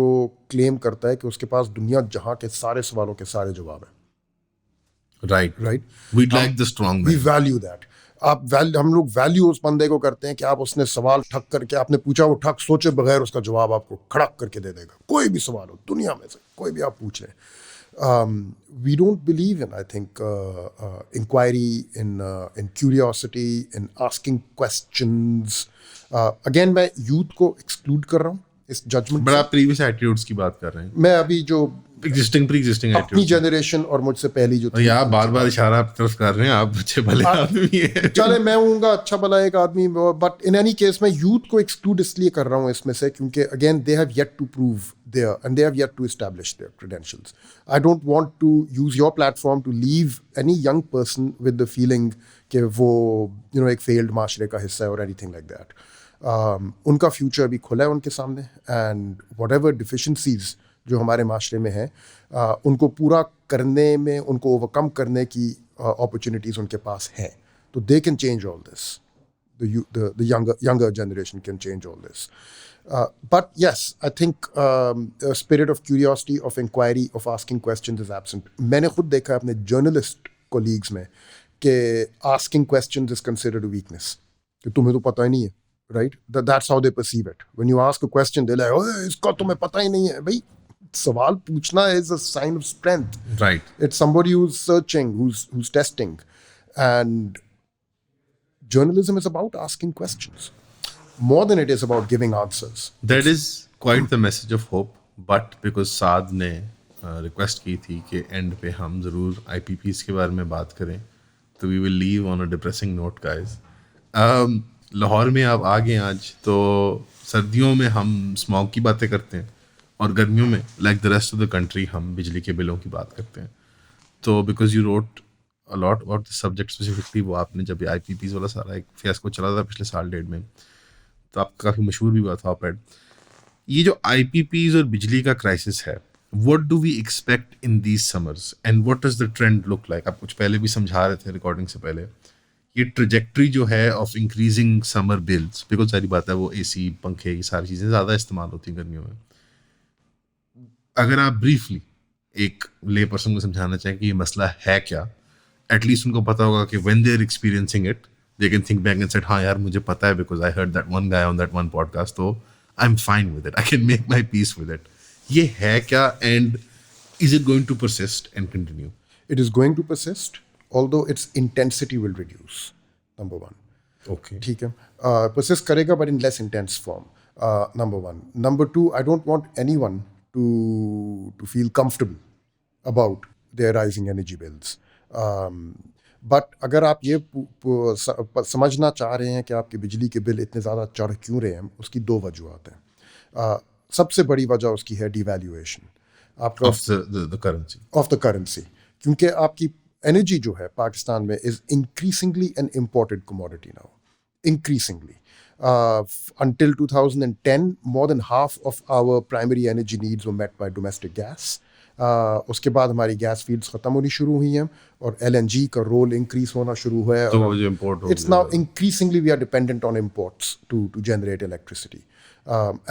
क्लेम करता है कि उसके पास दुनिया जहां के सारे सवालों के सारे जवाब हैं। Right, right, we'd like the strong we man. Value that. हम लोग वैल्यू उस बंदे को करते हैं कि आप उसने सवाल ठक करके, आपने पूछा, वो ठक सोचे बगैर उसका जवाब आपको खड़क करके दे देगा, कोई भी सवाल हो दुनिया में से, कोई भी आप पूछ लें। We don't believe in, I think, inquiry, in curiosity, in asking questions. Again, मैं youth को exclude कर रहा हूँ इस judgment बट से। आप प्रीवियस एटीट्यूड्स की बात कर रहे हैं, मैं अभी जो प्री एग्जिस्टिंग अपनी एटीट्यूड। जनरेशन और मुझसे पहली जो थी, आप बार बार इशारा आपकी तरफ कर रहे हैं, आप अच्छे भले आदमी हैं। चले मैं हूँगा अच्छा भला एक आदमी, बट इन एनी केस मैं यूथ को एक्सक्लूड इसलिए कर रहा हूँ इसमें से क्योंकि again they have yet to prove their and they have yet to establish their credentials. I don't want to use your platform to leave any young person with the feeling कि वो एक फेल्ड माशरे का हिस्सा है और anything like that. उनका future अभी खुला है उनके सामने, एंड वट एवर डिफिशेंसीज जो हमारे माशरे में हैं, उनको पूरा करने में, उनको ओवरकम करने की अपॉर्चुनिटीज़ उनके पास हैं, तो they can change all this. The younger generation can change all this. But yes, I think a spirit of curiosity, of inquiry, of asking questions is absent. मैंने खुद देखा है अपने journalist colleagues में कि asking questions is considered a weakness, कि तुम्हें तो पता ही नहीं है, right? That's how they perceive it. When you ask a question, they're like, oh, इसका तुम्हें पता ही नहीं है। भाई, सवाल पूछना is a sign of strength. Right, It's somebody who's searching, who's testing, and journalism is about asking questions. more than it is about giving answers. That is quite the message of hope, but because साद ने request की थी कि and पे हम ज़रूर IPPs के बारे में बात करें, तो we will leave on a depressing note guys. Lahore में आप आ गए आज, तो सर्दियों में हम स्मॉग की बातें करते हैं और गर्मियों में like the rest of the country हम बिजली के बिलों की बात करते हैं. तो because you wrote a lot about the subject specifically, वो आपने जब IPPs वाला सारा एक फियास्को चला था पिछले साल डेढ़ में, तो आपका काफ़ी मशहूर भी हुआ था ऑप-एड. ये जो IPPs और बिजली का क्राइसिस है, what do we expect in these summers and what does the trend look like? आप कुछ पहले भी समझा रहे थे रिकॉर्डिंग से पहले, ये ट्रेजेक्ट्री जो है of increasing summer bills, because सारी बात है वो AC पंखे ये सारी चीज़ें ज़्यादा इस्तेमाल होती हैं गर्मियों में. अगर आप ब्रीफली एक ले पर्सन को समझाना चाहें कि ये मसला है क्या, एटलीस्ट उनको पता होगा कि when they are experiencing it they can think back and said हाँ यार मुझे पता है because I heard that one guy on that one podcast, तो I am fine with it, I can make my peace with it. ये है क्या and is it going to persist and continue? It is going to persist, although its intensity will reduce. Number one. Okay, ठीक है. Persist करेगा but in less intense form. Number one. Number two, I don't want anyone to feel comfortable about their rising energy bills. But अगर आप ये समझना चाह रहे हैं कि आपके बिजली के बिल इतने ज़्यादा चढ़ क्यों रहे हैं, उसकी दो वजूहत हैं. सबसे बड़ी वजह उसकी है डिवैल्यूएशन आपका of the currency. Of the currency, क्योंकि आपकी एनर्जी जो है पाकिस्तान में is increasingly an imported commodity now, increasingly. Until 2010 more than half of our primary energy needs were met by domestic gas. उसके बाद हमारी गैस फील्ड्स ख़त्म होनी शुरू हुई हैं और LNG का रोल इंक्रीज होना शुरू हुआ है. तो वो जो इम्पोर्ट हो It's now increasingly we are dependent on imports to generate electricity,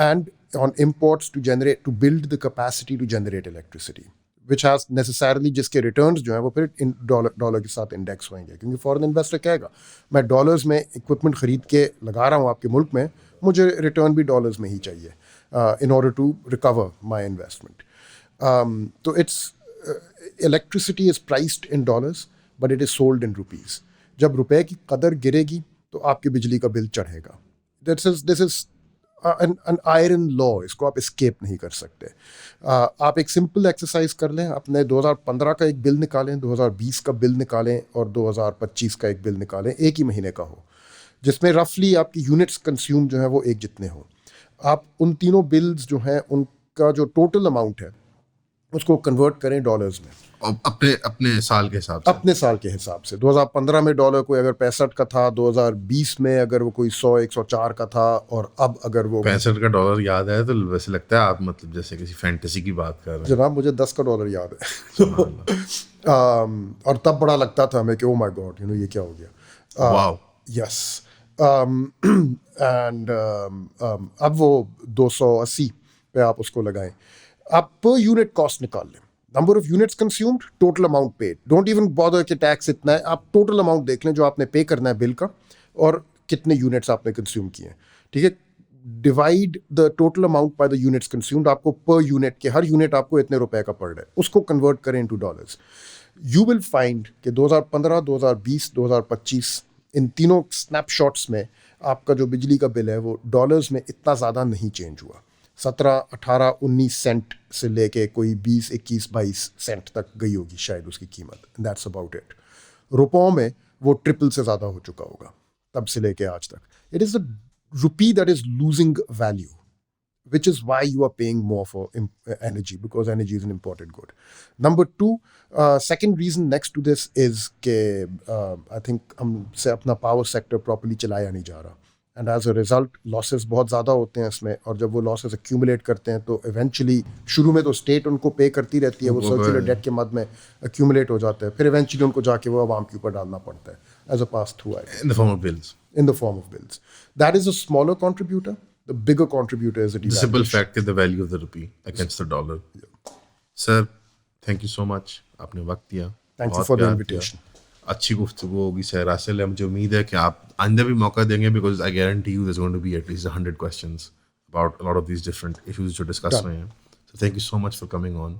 and on imports to build the capacity to generate electricity, which has necessarily जिसके returns जो हैं वो फिर डॉलर के साथ इंडेक्स होंगे, क्योंकि फॉरेन इन्वेस्टर कहेगा मैं डॉलर्स में इक्विपमेंट ख़रीद के लगा रहा हूँ आपके मुल्क में, मुझे रिटर्न भी डॉलर्स में ही चाहिए in order to recover my investment. तो electricity is priced in dollars but it is sold in rupees. जब रुपए की कदर गिरेगी तो आपके बिजली का बिल चढ़ेगा. This is an iron law, इसको आप escape नहीं कर सकते. आप एक सिंपल एक्सरसाइज कर लें, अपने 2015 का एक बिल निकालें, 2020 का बिल निकालें और 2025 का एक बिल निकालें, एक ही महीने का हो, जिसमें रफली आपकी यूनिट्स कंज्यूम जो है वो एक जितने हो. आप उन तीनों बिल्स जो हैं उनका जो टोटल अमाउंट है उसको कन्वर्ट करें डॉलर्स में, अपने साल के हिसाब से. अपने साल के हिसाब से. 2015 में डॉलर कोई अगर 65 का था, 2020 में अगर वो कोई 100-104 का था, और अब अगर वो 65 का डॉलर याद है तो वैसे लगता है आप मतलब जैसे किसी फैंटेसी की बात कर रहे हैं. जनाब मुझे 10 का डॉलर याद है. और तब बड़ा लगता था हमें कि ओ माय गॉड ये क्या हो गया. वाओ. यस. एंड अब वो 280 पे आप उसको लगाएं. आप पर यूनिट कॉस्ट निकाल लें, number of units consumed, total amount paid. Don't even bother कि टैक्स इतना है, आप टोटल अमाउंट देख लें जो आपने पे करना है बिल का और कितने यूनिट्स आपने कंज्यूम किए हैं. ठीक है. Divide the total amount by the units consumed. आपको पर यूनिट के हर यूनिट आपको इतने रुपए का पड़ रहा है, उसको कन्वर्ट करें into dollars. You will find कि 2015, 2020, 2025 इन तीनों स्नैपशॉट्स में आपका जो बिजली का बिल है वो डॉलर्स में इतना ज़्यादा नहीं चेंज हुआ. 17, 18, 19 सेंट से लेके कोई 20, 21, 22 सेंट तक गई होगी शायद उसकी कीमत. That's about it. रुपयों में वो ट्रिपल से ज़्यादा हो चुका होगा तब से लेके आज तक. It is the rupee that is losing value, which is why you are paying more for energy, because energy is an imported good. Number two, second reason next to this is कि I think हमसे अपना power sector properly चलाया नहीं जा रहा, and as a result losses बहुत ज़्यादा होते हैं इसमें, और जब वो losses accumulate करते हैं तो eventually शुरू में तो state उनको pay करती रहती है, वो circular debt के मद में accumulate हो जाते हैं, फिर eventually उनको जाके वो आवाम के ऊपर डालना पड़ता है as a pass through item. In the form of bills. In the form of bills. That is a smaller contributor. The bigger contributor is the The simple fact is the value of the rupee against the dollar. Yeah. Sir, thank you so much. आपने वक्त दिया. Thank you बहुत for the प्यार invitation. किया. अच्छी गुफ्तगू होगी sir. असल मुझे उम्मीद है कि आप आइंदा भी मौका देंगे, because I guarantee you there's going to be at least 100 questions about a lot of these different issues जो discuss हुए हैं. So thank you so much for coming on,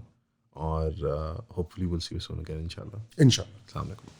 और hopefully we'll see you soon again inshallah. Inshallah. Assalamu alaikum.